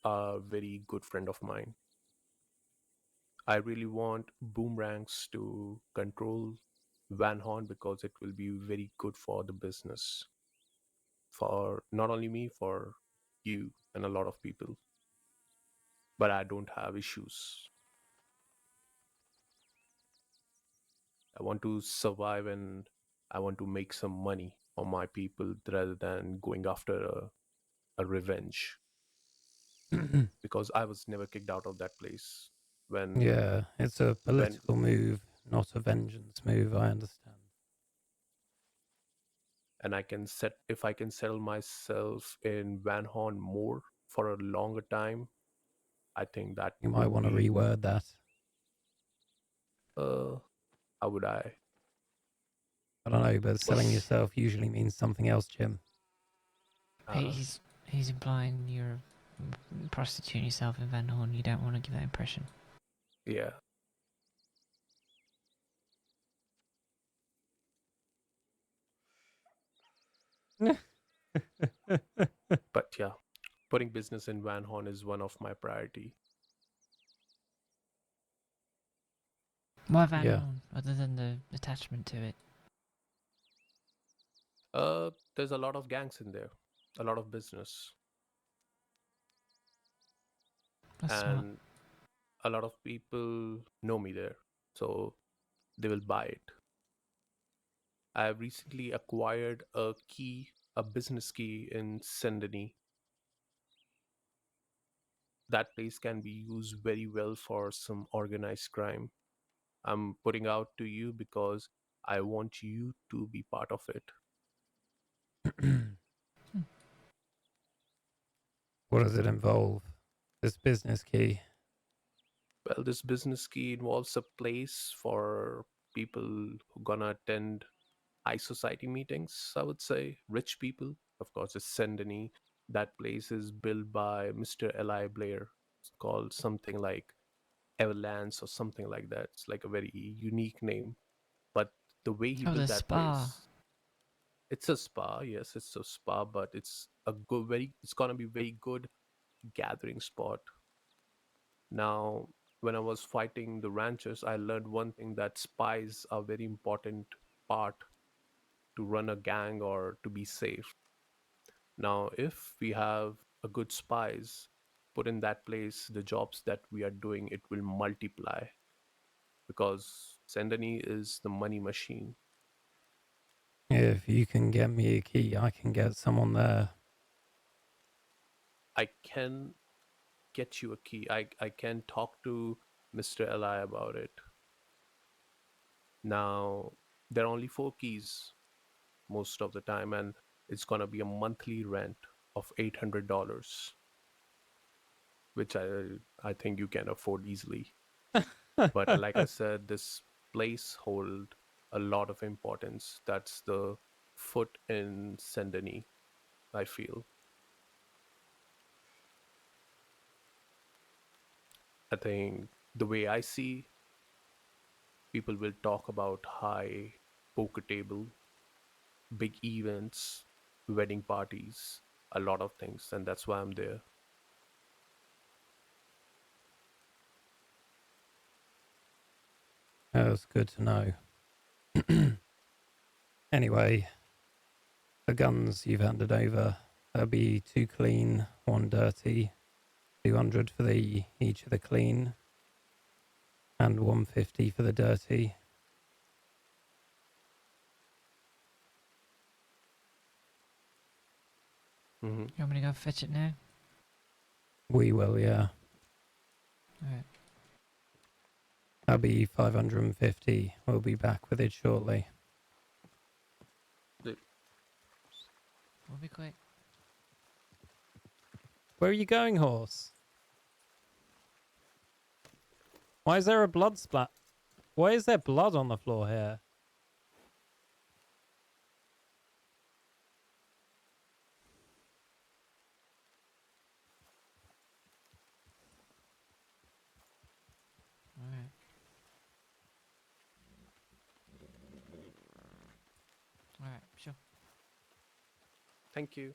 are a very good friend of mine. I really want Boomerangs to control Van Horn because it will be very good for the business. For not only me, for you and a lot of people. But I don't have issues. I want to survive and I want to make some money for my people rather than going after a revenge. Because I was never kicked out of that place when Yeah, it's a when political move, not a vengeance move, I understand. and I can set if I can settle myself in Van Horn more for a longer time, I think that You might would want to be reword that. how would I? I don't know, but selling What's yourself usually means something else, Jim. uh, He's implying you're prostituting yourself in Van Horn. You don't want to give that impression. yeah. But yeah, putting business in Van Horn is one of my priority. Why Van Yeah. Horn, other than the attachment to it? There's a lot of gangs in there, a lot of business, That's smart. and a lot of people know me there, so they will buy it. I have recently acquired a business key in Sendini. That place can be used very well for some organized crime. I'm putting out to you because I want you to be part of it. What does it involve? This business key. Well, this business key involves a place for people who gonna attend high society meetings, I would say. Rich people. Of course, it's Sendany. That place is built by Mr. Eli Blair. It's called something like Everlands or something like that. It's like a very unique name. But the way he Oh, the built that spa. place, it's a spa. Yes, it's a spa, but it's gonna be very good gathering spot. Now, when I was fighting the ranchers, I learned one thing, that spies are very important part to run a gang or to be safe. Now, if we have a good spies put in that place, the jobs that we are doing, it will multiply because Sendani is the money machine. If you can get me a key, I can get someone there. I can get you a key. I can talk to Mr. Eli about it. Now, there are only 4 keys most of the time, and it's gonna be a monthly rent of $800, which I think you can afford easily. But like I said, this place hold a lot of importance. That's the foot in Sendani, I feel. I think the way I see, people will talk about high poker table, big events, wedding parties, a lot of things, and that's why I'm there. That's good to know. Anyway, the guns you've handed over, there'll be 2 clean, 1 dirty, 200 for each of the clean, and 150 for the dirty. Mm-hmm. You want me to go fetch it now? We will, yeah. Alright. That'll be 550. We'll be back with it shortly. We'll be quick. Where are you going, horse? Why is there a blood splat? Why is there blood on the floor here? Alright. Alright, sure. Thank you.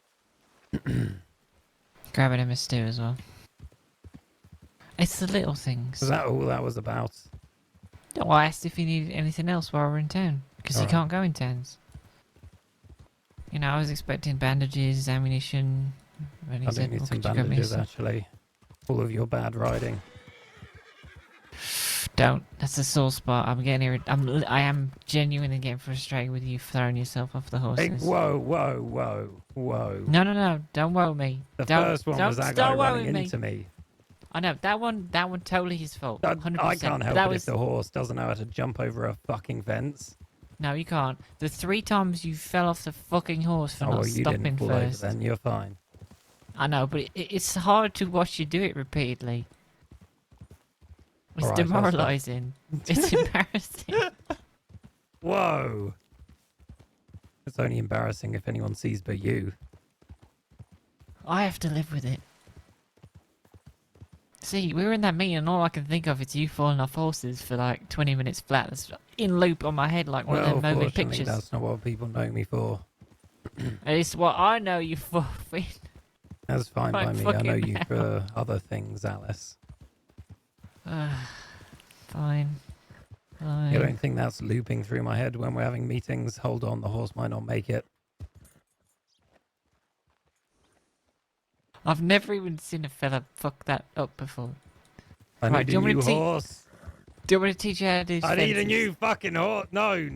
Grab an MS2 as well. It's the little things. Is that all that was about? No, I asked if he needed anything else while we're in town. Because he Alright. can't go in towns. You know, I was expecting bandages, ammunition. And he I do said, need well, some could you grab me bandages, some? actually. All of your bad riding. Don't. That's a sore spot. I'm getting I am genuinely getting frustrated with you throwing yourself off the Hey, horses. whoa, whoa, whoa, whoa. No. Don't woe me. The Don't, first one don't, was that guy stop running woeing me. into me. I know that one totally his fault. 100%. I can't but help that it was if the horse doesn't know how to jump over a fucking fence. no, you can't. The 3 times you fell off the fucking horse for Oh, not well, you stopping didn't fall over first. then. You're fine. I know, but it's hard to watch you do it repeatedly. It's Alright, I'll stop. demoralizing. It's embarrassing. Whoa. It's only embarrassing if anyone sees but you. I have to live with it. See, we were in that meeting and all I can think of is you falling off horses for like 20 minutes flat. That's in loop on my head like one Well, of them moving fortunately, pictures. that's not what people know me for. It's what I know you for. That's fine by Like me. I know fucking you hell. for other things, Alice. Fine. You don't think that's looping through my head when we're having meetings? Hold on, the horse might not make it. I've never even seen a fella fuck that up before. I Right, need do a you want me new to teach- horse. Do you want me to teach you how to do I need a fences? new fucking horse. No,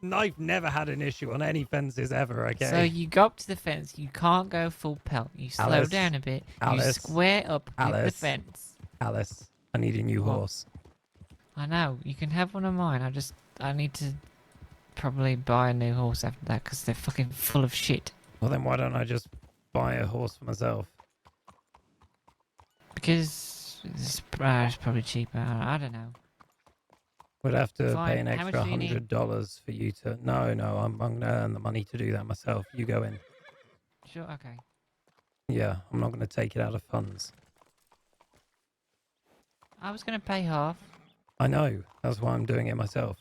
knife never had an issue on any fences ever, okay? So you go up to the fence, you can't go full pelt. You slow Alice, down a bit, you Alice, square up with the Alice. fence. Alice, I need a new What? horse. I know, you can have one of mine. I need to probably buy a new horse after that because they're fucking full of shit. Well, then why don't I just buy a horse for myself? Because it's probably cheaper. I don't know. We'd have to pay Fine. an How much extra do you need? $100 for you to. No, I'm gonna earn the money to do that myself. You go in. Sure, okay. Yeah, I'm not gonna take it out of funds. I was gonna pay half. I know. That's why I'm doing it myself.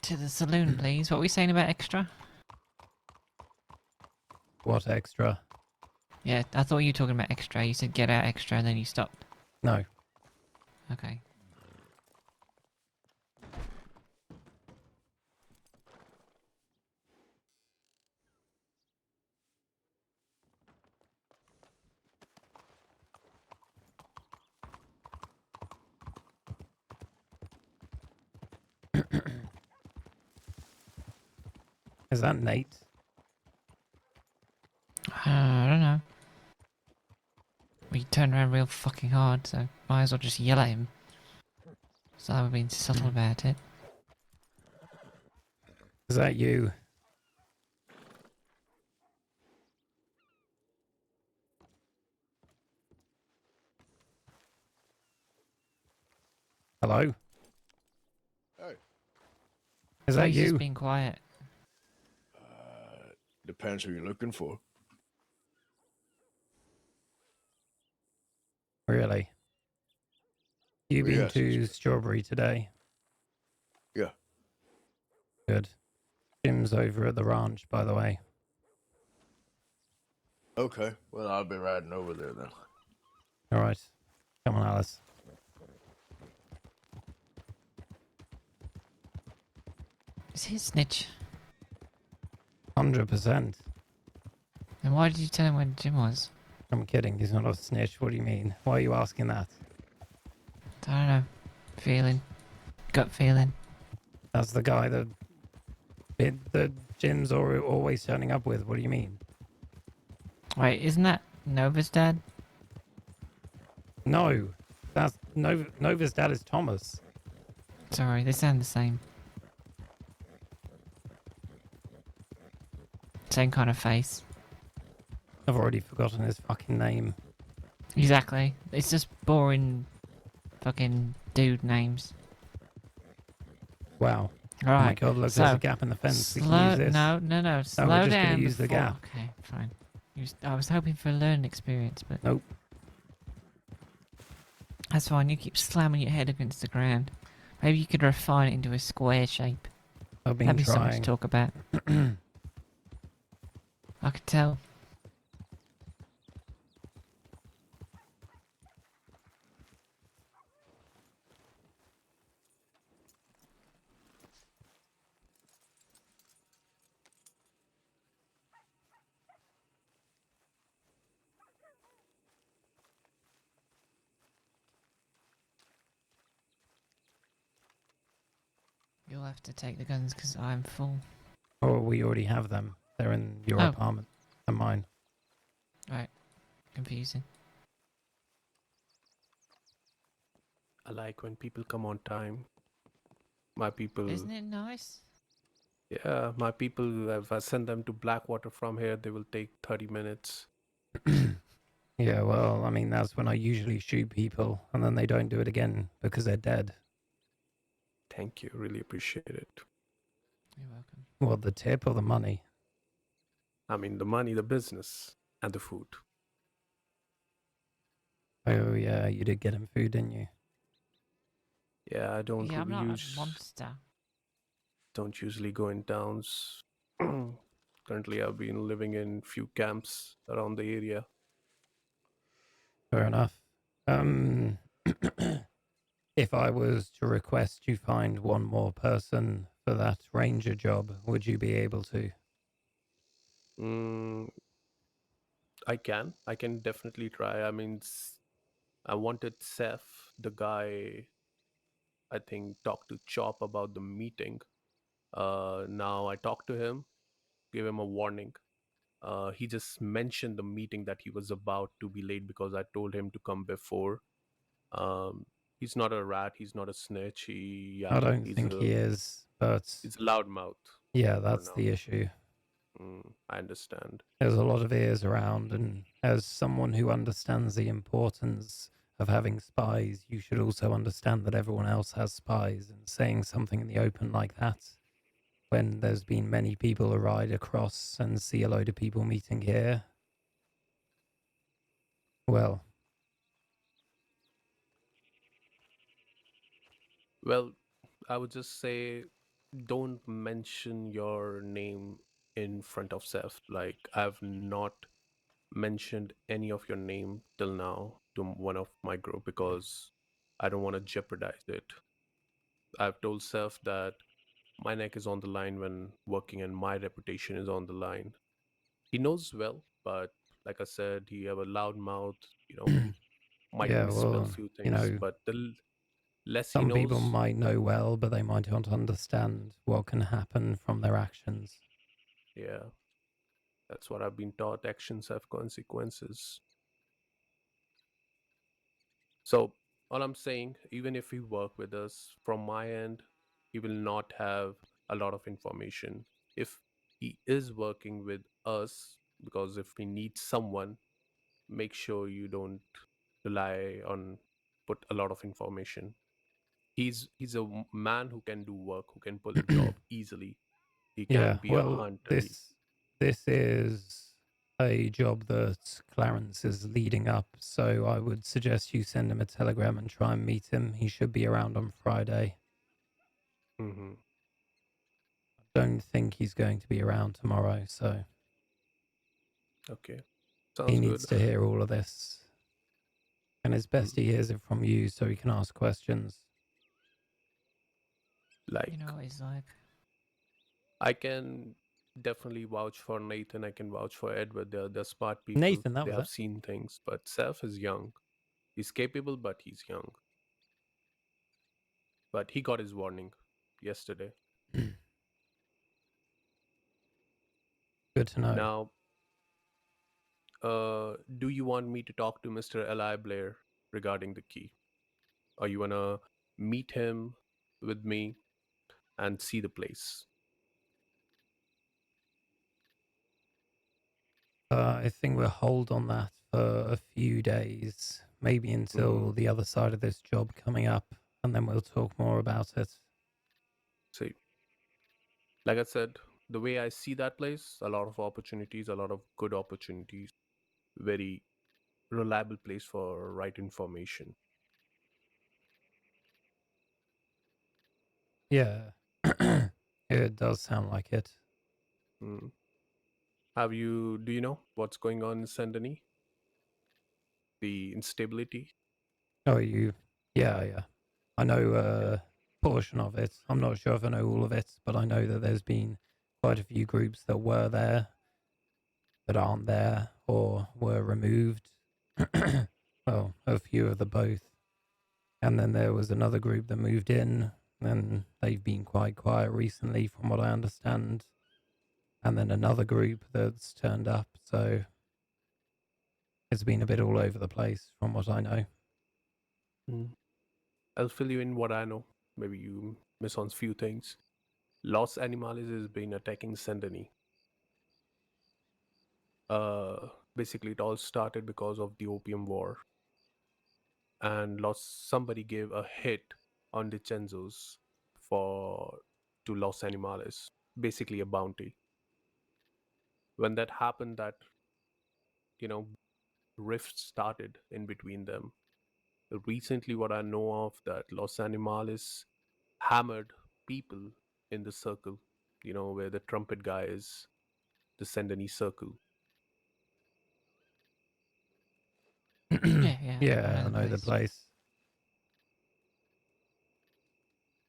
To the saloon, please. What were we saying about extra? What extra? Yeah, I thought you were talking about extra. You said get out extra and then you stopped. No. Okay. Is that Nate? I don't know. We turned around real fucking hard, so might as well just yell at him. So I'm being subtle about it. Is that you? Hello? Hey. Is So that he's you? just being quiet. Depends who you're looking for. Really? You been Yes, to Strawberry today? Yeah. Good. Jim's over at the ranch, by the way. Okay. Well, I'll be riding over there then. All right. Come on, Alice. Is he a snitch? 100%. Then why did you tell him when Jim was? I'm kidding. He's not a snitch. What do you mean? Why are you asking that? I don't know. Feeling. Gut feeling. That's the guy that Jim's always turning up with. What do you mean? Wait, isn't that Nova's dad? No. That's Nova's dad is Thomas. Sorry, they sound the same. Same kind of face. I've already forgotten his fucking name. Exactly. It's just boring fucking dude names. Wow. Oh my Alright. god, look, So, there's a gap in the fence. We can slow, use this. no. we're Slow just gonna down use the before. gap. Okay, fine. I was hoping for a learning experience, but Nope. that's fine. You keep slamming your head against the ground. Maybe you could refine it into a square shape. I've been That'd be something to trying. talk about. I could tell. You'll have to take the guns because I'm full. Oh, we already have them. They're in your Oh. apartment and mine. Right. Confusing. I like when people come on time. My people, Isn't it nice? yeah, my people, if I send them to Blackwater from here, they will take 30 minutes. Yeah, well, I mean, that's when I usually shoot people and then they don't do it again because they're dead. Thank you. Really appreciate it. You're welcome. What, the tip or the money? I mean, the money, the business, and the food. Oh, yeah, you did get him food, didn't you? Yeah, I don't Yeah, I'm not use, a monster. don't usually go in towns. Currently, I've been living in few camps around the area. Fair enough. If I was to request you find one more person for that ranger job, would you be able to? Mm, I can definitely try. I mean, I wanted Seth, the guy, I think, talked to Chop about the meeting. Now I talked to him, gave him a warning. He just mentioned the meeting that he was about to be late because I told him to come before. Um, he's not a rat. He's not a snitch. I don't think he is, but he's a loudmouth. yeah, For that's now. the issue. I understand. There's a lot of ears around, and as someone who understands the importance of having spies, you should also understand that everyone else has spies, and saying something in the open like that when there's been many people ride across and see a load of people meeting here, well, Well, I would just say don't mention your name in front of Seth. Like, I've not mentioned any of your name till now to one of my group because I don't want to jeopardize it. I've told Seth that my neck is on the line when working and my reputation is on the line. He knows well, but like I said, he have a loud mouth, might yeah, misspell well, few things, but the less he some people knows, might know well, but they might not understand what can happen from their actions. yeah, that's what I've been taught. Actions have consequences. So all I'm saying, even if he work with us, from my end, he will not have a lot of information. If he is working with us, because if we need someone, make sure you don't rely on put a lot of information. He's a man who can do work, who can pull a job easily. He Yeah, can't be a well, hunter. this is a job that Clarence is leading up, so I would suggest you send him a telegram and try and meet him. He should be around on Friday. Hmm. Don't think he's going to be around tomorrow, so Okay, he sounds needs good. to hear all of this. And it's best Mm. he hears it from you so he can ask questions. Like, You know what it's like. I can definitely vouch for Nathan. I can vouch for Edward. They're smart people. Nathan, that They was have it. seen things. But Seth is young. He's capable, but he's young. But he got his warning yesterday. Good to know. Now, do you want me to talk to Mr. Eli Blair regarding the key? Or you wanna meet him with me and see the place? I think we'll hold on that for a few days, maybe until the other side of this job coming up, and then we'll talk more about it. See, like I said, the way I see that place, a lot of opportunities, a lot of good opportunities, very reliable place for right information. Yeah, it does sound like it. Mm. Do you know what's going on in Saint Denis? The instability? Oh, yeah. I know a portion of it. I'm not sure if I know all of it, but I know that there's been quite a few groups that were there that aren't there or were removed. Well, a few of the both. And then there was another group that moved in, and they've been quite quiet recently, from what I understand. And then another group that's turned up. So it's been a bit all over the place, from what I know. Mm. I'll fill you in what I know. Maybe you miss on few things. Los Animales has been attacking Saint Denis. Basically, it all started because of the Opium War, and somebody gave a hit on Vincenzo's for to Los Animales, basically a bounty. When that happened, that you know rift started in between them. Recently, what I know of that Los Animales hammered people in the circle, where the trumpet guy is, the Saint Denis circle. Yeah, I Yeah, know I the know the place. place.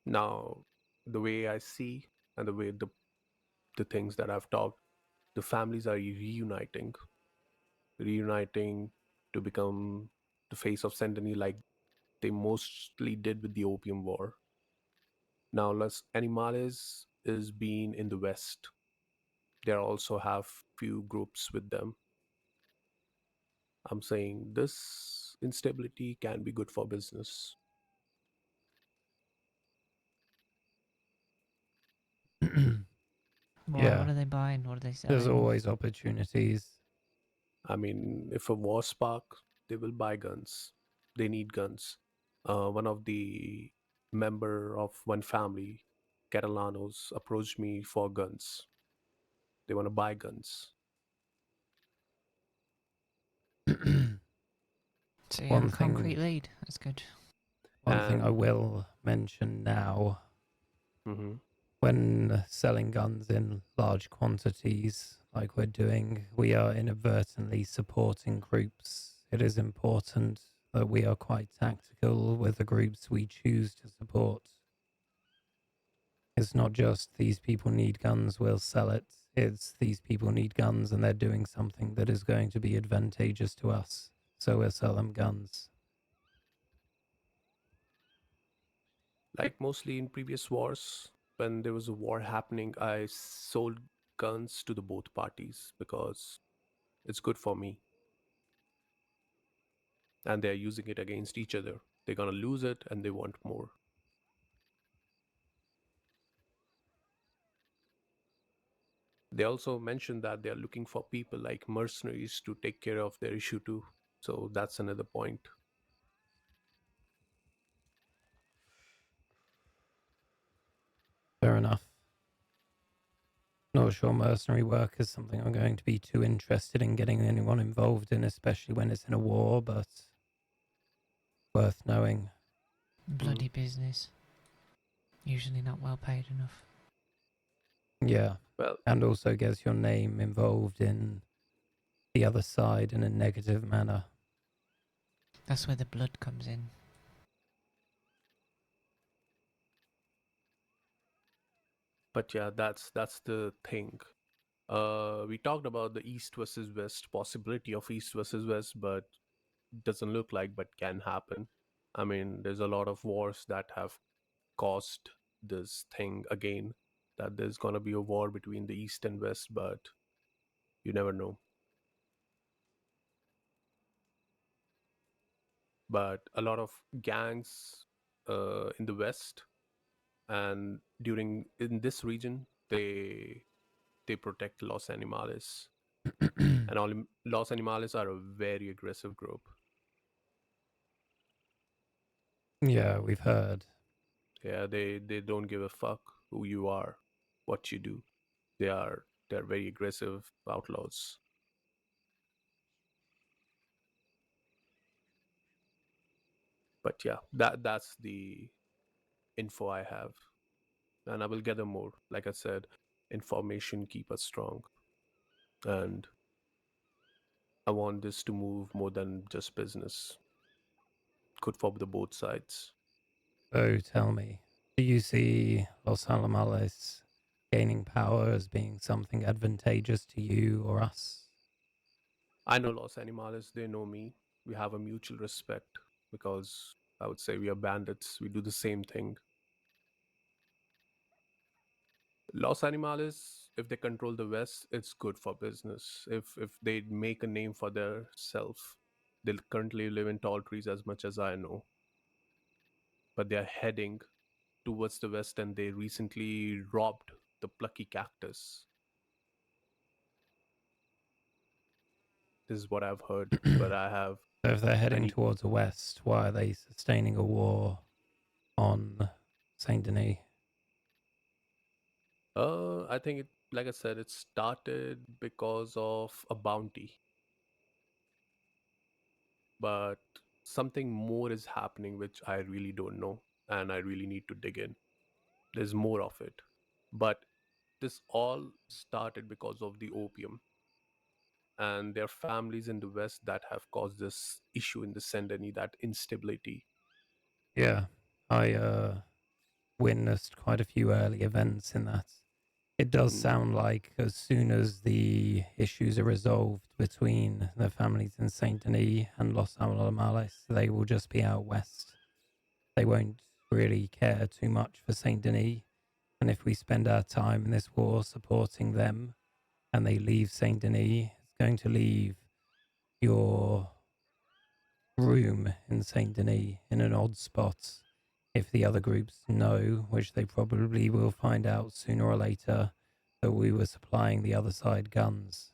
Now, the way I see and the way the things that I've talked, the families are reuniting to become the face of Saint Denis like they mostly did with the Opium War. Now, Los Animales is being in the West. They also have few groups with them. I'm saying this instability can be good for business. Why? Yeah. What are they buying? What are they There's selling? always opportunities. I mean, if a war spark, they will buy guns. They need guns. One of the member of one family, Catalanos, approached me for guns. They want to buy guns. So you have One a concrete thing, lead. That's good. one thing I And will mention now, mhm, when selling guns in large quantities, like we're doing, we are inadvertently supporting groups. It is important that we are quite tactical with the groups we choose to support. It's not just these people need guns, we'll sell it. It's these people need guns and they're doing something that is going to be advantageous to us. So we'll sell them guns. like mostly in previous wars, when there was a war happening, I sold guns to the both parties because it's good for me. And they're using it against each other. They're gonna lose it and they want more. They also mentioned that they're looking for people like mercenaries to take care of their issue too. So that's another point. Fair enough. Not sure mercenary work is something I'm going to be too interested in getting anyone involved in, especially when it's in a war, but worth knowing. Bloody business. Usually not well paid enough. Yeah. Well, And also gets your name involved in the other side in a negative manner. That's where the blood comes in. but yeah, that's the thing. We talked about the East versus West possibility of East versus West, but doesn't look like, but can happen. I mean, there's a lot of wars that have caused this thing again, that there's gonna be a war between the East and West, but you never know. But a lot of gangs in the West and during in this region, they protect Los Animales, and all Los Animales are a very aggressive group. Yeah, we've heard. Yeah, they don't give a fuck who you are, what you do. They're very aggressive outlaws. But yeah, that's the info I have, and I will gather more. Like I said, information keep us strong, and I want this to move more than just business. Good for the both sides. So tell me, do you see Los Alamos gaining power as being something advantageous to you or us? I know Los Animales, they know me. We have a mutual respect because I would say we are bandits. We do the same thing. Los Animales, if they control the West, it's good for business. If they make a name for their self, they currently live in tall trees as much as I know. But they are heading towards the West and they recently robbed the plucky cactus. This is what I've heard, but I have So if they're heading any towards the west, why are they sustaining a war on Saint Denis? I think it, like I said, it started because of a bounty, but something more is happening which I really don't know, and I really need to dig in. There's more of it, but this all started because of the opium, and there are families in the West that have caused this issue in the Saint Denis, that instability. Yeah, I witnessed quite a few early events in that. It does Mm. sound like as soon as the issues are resolved between the families in Saint Denis and Los Alamos, they will just be out west. They won't really care too much for Saint Denis. And if we spend our time in this war supporting them and they leave Saint Denis, it's going to leave your room in Saint Denis in an odd spot. If the other groups know, which they probably will find out sooner or later, that we were supplying the other side guns.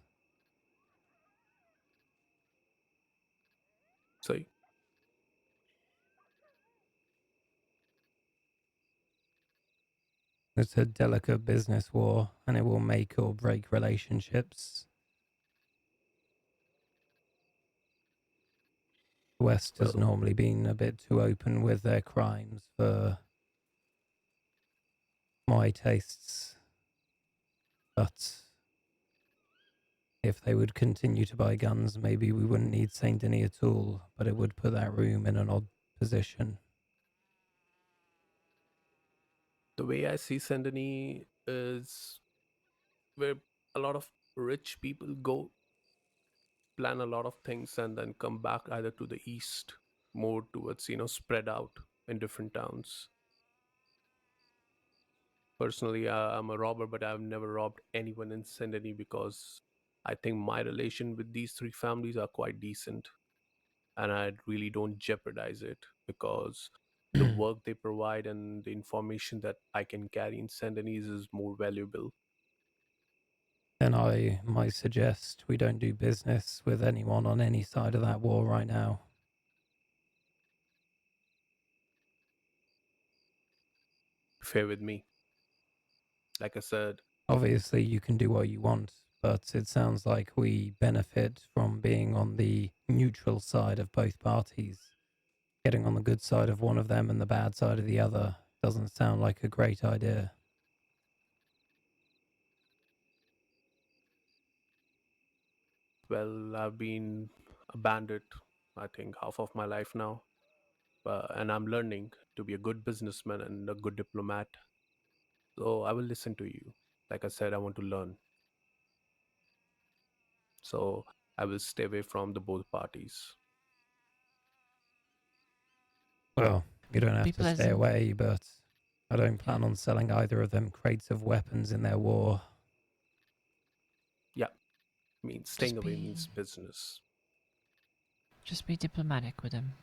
So It's a delicate business war, and it will make or break relationships. The West has well, normally been a bit too open with their crimes for my tastes, but if they would continue to buy guns, maybe we wouldn't need Saint Denis at all, but it would put that room in an odd position. the way I see Saint Denis is where a lot of rich people go, plan a lot of things, and then come back either to the east, more towards, spread out in different towns. Personally, I'm a robber, but I've never robbed anyone in Saint Denis because I think my relation with these three families are quite decent, and I really don't jeopardize it because the work they provide and the information that I can carry in Saint Denis is more valuable. Then I might suggest we don't do business with anyone on any side of that war right now. Fair with me. Like I said, Obviously, you can do what you want, but it sounds like we benefit from being on the neutral side of both parties. Getting on the good side of one of them and the bad side of the other doesn't sound like a great idea. well, I've been a bandit, I think, half of my life now. And I'm learning to be a good businessman and a good diplomat. So I will listen to you. Like I said, I want to learn. So I will stay away from the both parties. Well, you don't have Be to stay pleasant. away, but I don't plan on selling either of them crates of weapons in their war. Yeah, I mean, staying away be- means business. Just be diplomatic with them.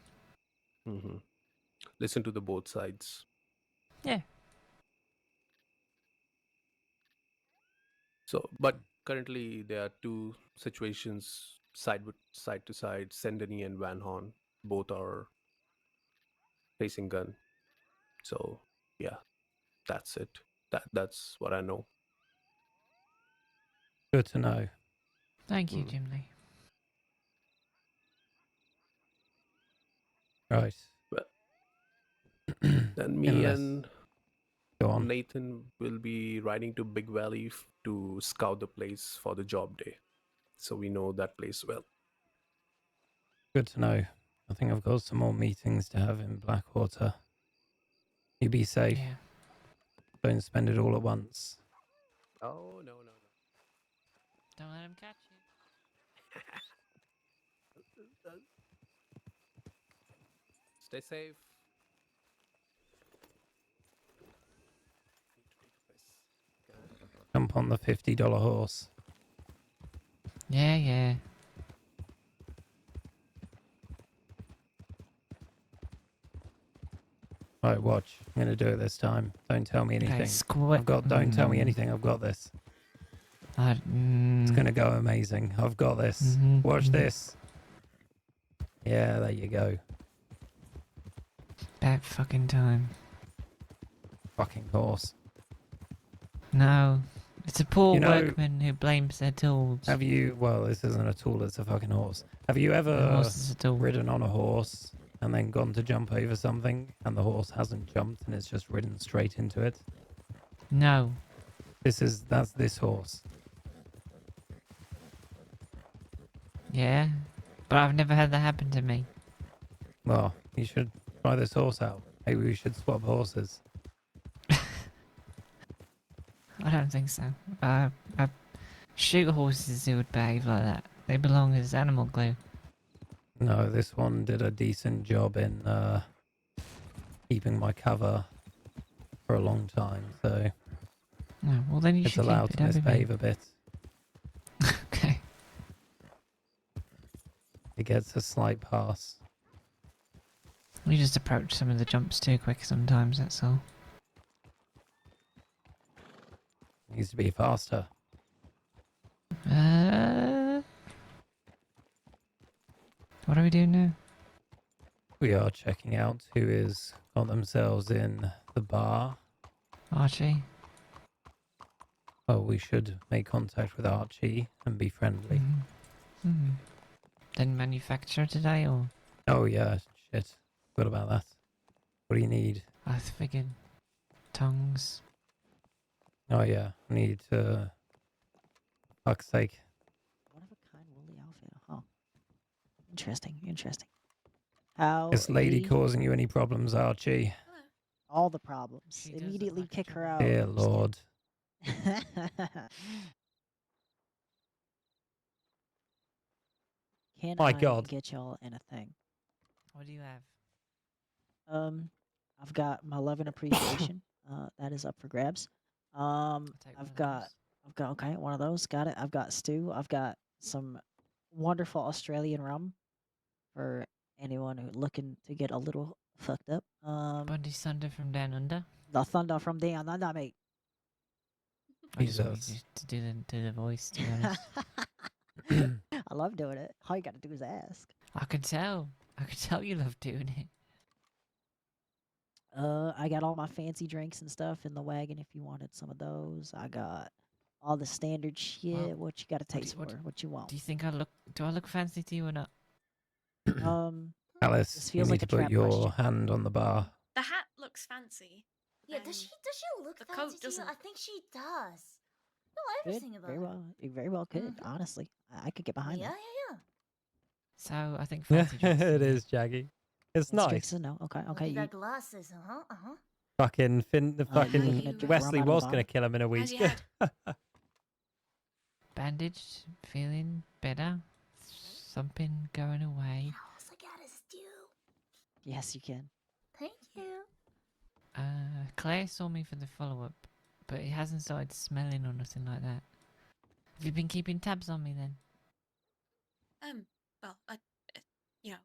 hmm Listen to the both sides. Yeah. So, but currently there are two situations side to side. Sendeni and Van Horn both are facing gun. So yeah, that's it. That's what I know. Good to know. Thank you, Mm. Jim Lee. Right. Well, then me Unless, and go on. Nathan will be riding to Big Valley to scout the place for the job day, so we know that place well. Good to know. I think I've got some more meetings to have in Blackwater. You be safe. Yeah. Don't spend it all at once. Oh no. Don't let him catch you. Stay safe. Jump on the $50 horse. Yeah, yeah. Right, watch. I'm going to do it this time. Don't tell me anything. Okay, Don't tell me anything. I've got this. It's going to go amazing. I've got this. Watch this. Yeah, there you go. Bad fucking time. Fucking horse. No. It's a poor You know- workman who blames their tools. Have you, well, this isn't a tool, it's a fucking horse. Have you The ever horse is a tool. ridden on a horse and then gone to jump over something and the horse hasn't jumped and it's just ridden straight into it? No. That's this horse. Yeah. But I've never had that happen to me. Well, you should try this horse out. Maybe we should swap horses. I don't think so. Shoot horses who would behave like that. They belong as animal glue. No, this one did a decent job in keeping my cover for a long time, so No, well then you It's should keep allowed it. to Don't be mean. misbehave a bit. Okay. It gets a slight pass. You just approach some of the jumps too quick sometimes, that's all. Needs to be faster. What are we doing now? We are checking out who is got themselves in the bar. Archie? Well, we should make contact with Archie and be friendly. Mm-hmm. Then manufacture today, or? Oh yeah, shit. What about that? What do you need? I figured tongues. Oh yeah, I need to... Fuck's sake. One of a kind woolly outfit. Huh. Interesting. Interesting. How Is lady the- causing you any problems, Archie? all the problems. She does look Immediately like a kick her trouble. out. Dear Just kidding. Lord. Can My I God. get y'all in a thing? What do you have? I've got my love and appreciation. That is up for grabs. I'll take one I've of got those. okay, one of those. Got it. I've got stew. I've got some wonderful Australian rum for anyone who looking to get a little fucked up. Bundy Sunder from Down Under. The thunder from down under, mate. I just wanted Jesus. you to do the voice, to be honest. I love doing it. All you gotta do is ask. I can tell. I can tell you love doing it. I got all my fancy drinks and stuff in the wagon if you wanted some of those. I got all the standard shit. Well, what you got to do- taste what- for? What you want? Do you think do I look fancy to you or not? Alice, This you feels need like to a put trap your question. hand on the bar. The hat looks fancy. Yeah, Um, does she look the fancy coat to you? doesn't. I think she does. No, Good. everything about Very her. well. You very well could. Mhm. Honestly, I could get behind Yeah, that. yeah. So I think Yeah, fancy drinks. it a no. is, Jaggy. It's Fancy nice. drinks is no. Okay. Look Okay. at You, that glasses, uh-huh. Fucking you looking you- to fucking drink Wesley rum out of was the gonna bottle? kill him in a How's week. your head? Bandaged, feeling better. Something going away. How's I got a stew? Yes, you can. Thank you. Claire saw me for the follow-up, but it hasn't started smelling or nothing like that. Have you been keeping tabs on me then? Well,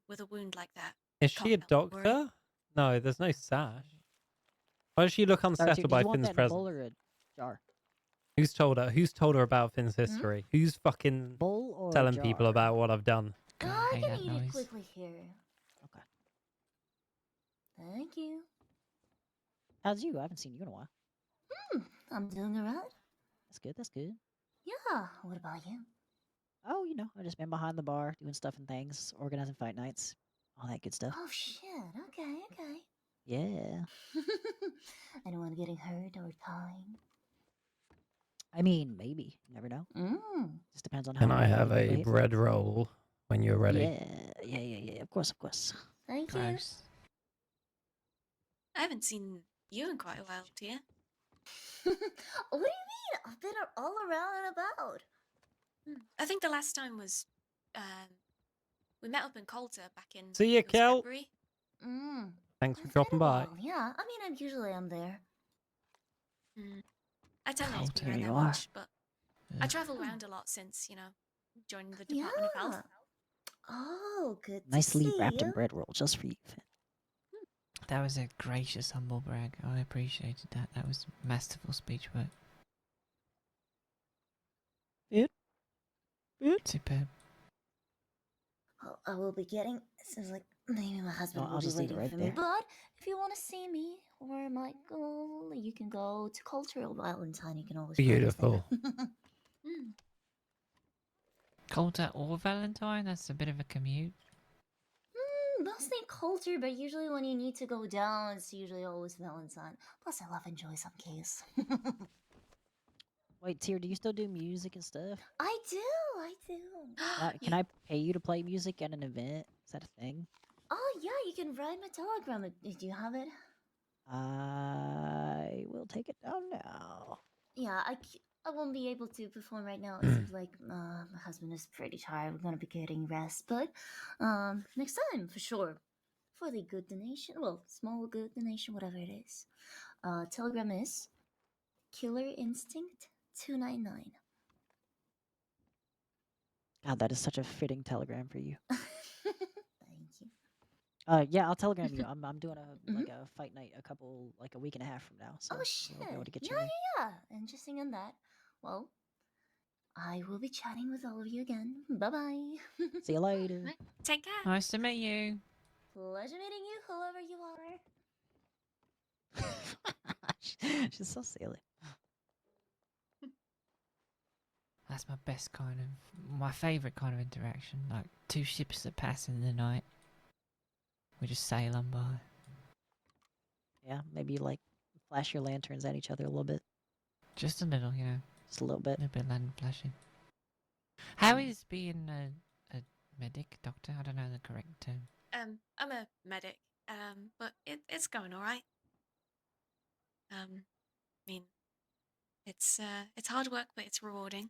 with a wound like that. Is she a Can't help but worry. doctor? No, there's no sash. Why does she look Sorry, unsettled did by you want Finn's that in a bowl presence? or a jar? Who's told her? Who's told her about Finn's history? Who's fucking Bowl or a telling people jar? about what I've done? God, I hate can that eat noise. it quickly here. Okay. Thank you. How's you? I haven't seen you in a while. I'm doing alright. That's good. That's good. Yeah, what about you? Oh, I've just been behind the bar doing stuff and things, organizing fight nights, all that good stuff. Oh shit, okay. Yeah. I don't want to getting hurt or dying. I mean, maybe. You never know. Just depends on how. Can I well have you a behave. bread roll when you're ready? Yeah. Of course. Thank you. Gross. I haven't seen you in quite a while, dear. What do you mean? I've been all around and about. I think the last time was, we met up in Coulter back in. See ya, it was Kel. February. Thanks for It's dropping been a by. while, yeah, I mean, I'm usually there. I tend not to be Coulter around you that are. much, but I Yeah. travel around a lot since joining the Department of Health. Oh, good to Nicely see wrapped in you. bread roll just for you, Finn. That was a gracious, humble brag. I appreciated that. That was masterful speech work. Superb. Well, I will be getting. Seems like maybe my husband I'll will be just leave it waiting right for me. there. But if you want to see me, or I might go, you can go to Cultural Valentine. You can always find us there. Beautiful. Coulter or Valentine? That's a bit of a commute. Mostly Culture, but usually when you need to go down, it's usually always Valentine. Plus, I love enjoy some case. Wait, Tyr, do you still do music and stuff? I do. Can I pay you to play music at an event? Is that a thing? Oh yeah, you can write my telegram. Did you have it? I will take it down now. Yeah, I won't be able to perform right now. It seems like my husband is pretty tired. We're gonna be getting rest, but next time for sure. For the good donation, well, small good donation, whatever it is. Telegram is Killer Instinct 299. God, that is such a fitting telegram for you. Thank you. Yeah, I'll telegram you. I'm doing a Mhm. like a fight night a week and a half from now. So Oh shit! we'll be able to get Yeah, you in there. yeah. Interesting on that. Well, I will be chatting with all of you again. Bye bye. See you later. Right, take care. Nice to meet you. Pleasure meeting you, whoever you are. She's so silly. That's my favourite kind of interaction. Like two ships that pass in the night. We just sail on by. Yeah, maybe like flash your lanterns at each other a little bit. Just a little, you know. Just a little bit. A little bit of land flashing. How is being a medic, doctor? I don't know the correct term. I'm a medic. But it's going all right. I mean, it's hard work, but it's rewarding.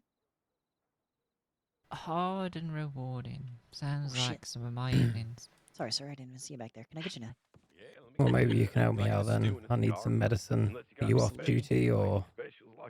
Hard and rewarding. Sounds Oh, shit. like some of my evenings. Sorry, sir, I didn't even see you back there. Can I get you now? Well, maybe you can help me out then. I need some medicine. Are you off duty or?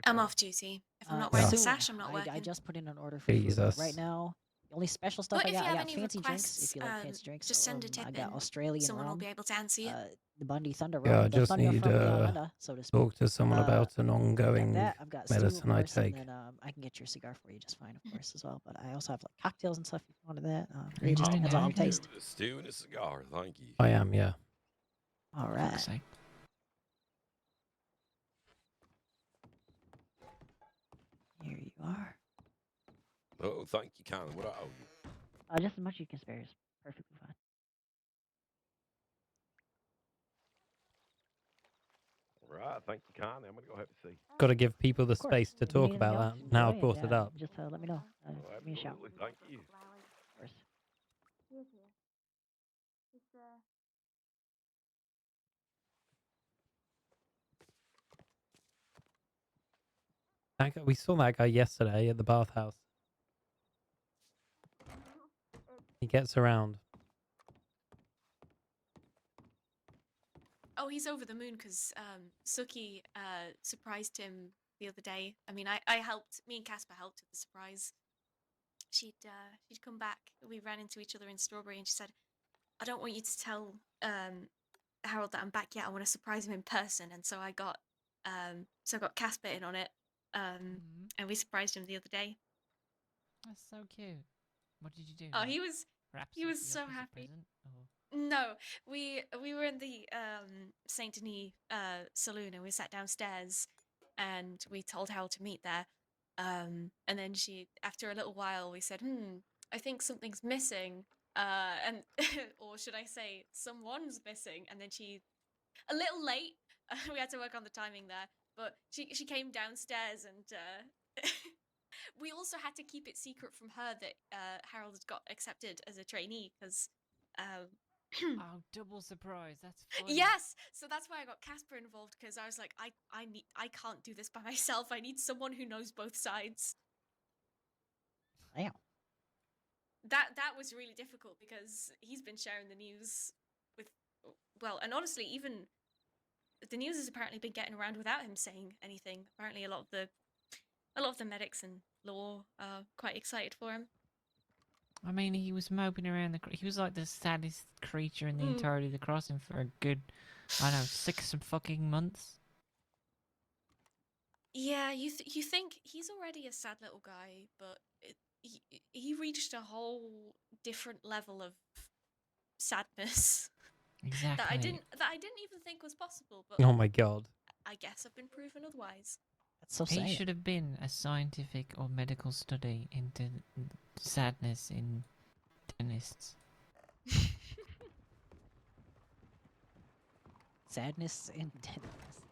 I'm off duty. If I'm not wearing Yeah. the soon. sash, I'm not I working. just put in an order for food. Jesus. Right now, the only special stuff But I if you got have any fancy drinks. requests, If you like fancy drinks, just send a tip I got in. Australian Someone will rum. be able to answer you. The Bundy Thunder Yeah, rum. I The just thunder need from down to under, so to speak. talk to someone about an I've got ongoing that. I've got stew, of medicine I course, take. and then I can get your cigar for you just fine, of course, as well. But I also have like cocktails and stuff if you wanted that. Are you It just doing depends on your anything? taste. A stew and a cigar, thank you. I am, yeah. All For right. fuck's sake. Here you are. Oh, thank you kindly. What I owe you? Just as much as you can spare is perfectly fine. Right, thank you kindly. I'm gonna go have a seat. Got to give people the Of course. space to If you talk need about anything that. else, Now go I've brought ahead, it up. just let me know. Oh, Give me a shout. absolutely. Thank you. Of course. We saw that guy yesterday at the bathhouse. He gets around. Oh, he's over the moon because Suki surprised him the other day. I mean, I helped. Me and Casper helped with the surprise. She'd come back. We ran into each other in Strawberry, and she said, "I don't want you to tell Harold that I'm back yet. I want to surprise him in person." And so I got Casper in on it. And we surprised him the other day. That's so cute. What did you do? Oh, like, he was wrap he was Suki so up as a happy. present, or- No, we were in the Saint Denis saloon, and we sat downstairs, and we told Harold to meet there. And then after a little while, we said, I think something's missing. And or should I say, someone's missing? And then a little late. We had to work on the timing there, but she came downstairs, and we also had to keep it secret from her that Harold had got accepted as a trainee because. Oh, double surprise. That's funny. Yes, so that's why I got Casper involved, because I was like, I can't do this by myself. I need someone who knows both sides. Damn. That was really difficult because he's been sharing the news with, well, and honestly, even the news has apparently been getting around without him saying anything. Apparently, a lot of the medics and law are quite excited for him. I mean, he was moping around he was like the saddest creature in the entirety of the crossing for a good, I don't know, 6 fucking months. Yeah, you think he's already a sad little guy, but he reached a whole different level of sadness Exactly. that I didn't even think was possible. But Oh my god. I guess I've been proven otherwise. That's so He sad. should have been a scientific or medical study into sadness in dentists. Sadness and deadness.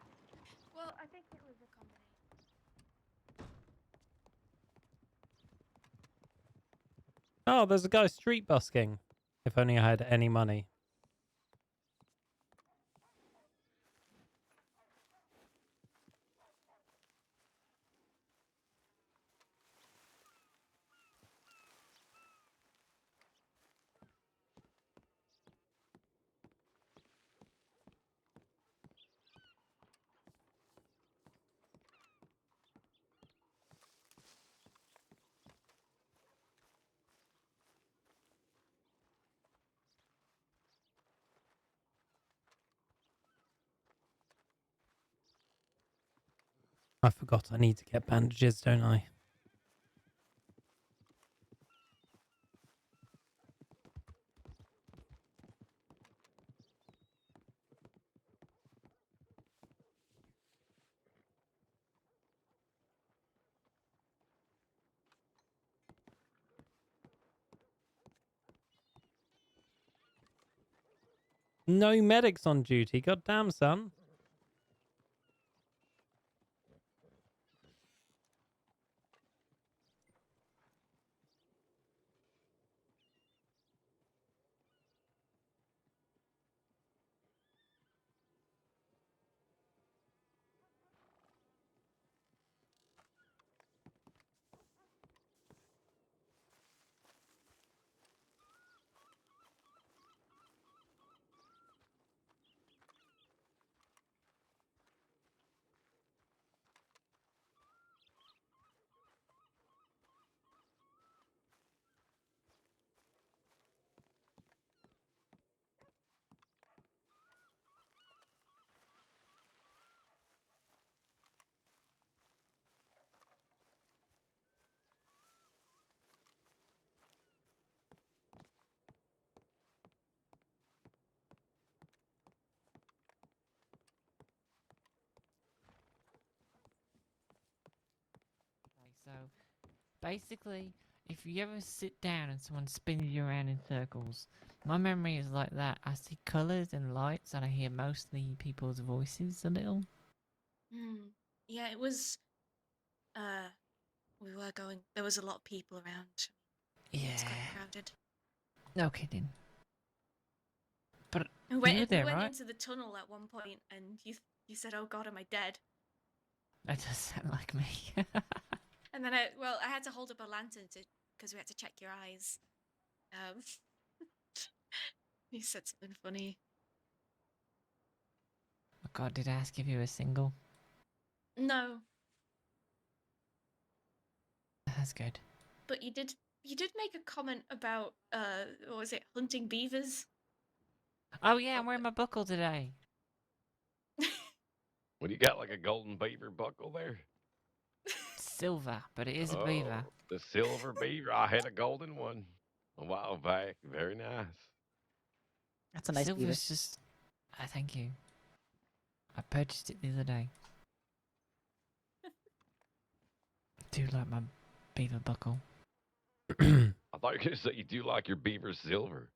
Well, I think it was a combination. Oh, there's a guy street busking. If only I had any money. I forgot I need to get bandages, don't I? No medics on duty. God damn, son. Okay, so basically, if you ever sit down and someone spins you around in circles, my memory is like that. I see colours and lights, and I hear mostly people's voices a little. Hmm. Yeah, it was. We were going. There was a lot of people around. It's quite Yeah. crowded. No kidding. But We you went. were We there, went right? into the tunnel at one point, and you said, "Oh God, am I dead?" That does sound like me. And then I had to hold up a lantern because we had to check your eyes. Um, he said something funny. Oh God, did I ask if you were single? No, That's good. but you did. You did make a comment about what was it, hunting beavers? Oh yeah, I'm wearing my buckle today. What do you got, like a golden beaver buckle there? Silver, but it is a beaver. Oh, the silver beaver. I had a golden one a while back. Very nice. That's a nice beaver. Silver's just. Thank you. I purchased it the other day. Do like my beaver buckle. I thought you were going to say you do like your beaver silver.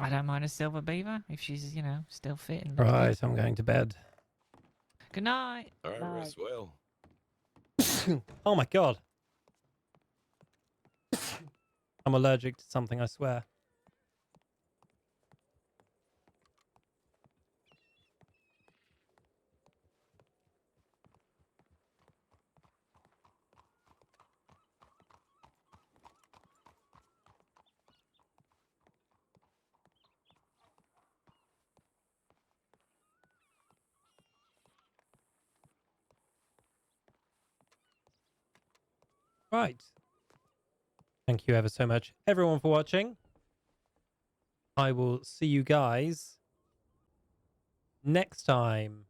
I don't mind a silver beaver if she's, still fit and looking Right, I'm going to bed. Good night. All right, Night. rest well. Oh my God. I'm allergic to something, I swear. Right. Thank you ever so much, everyone, for watching. I will see you guys next time.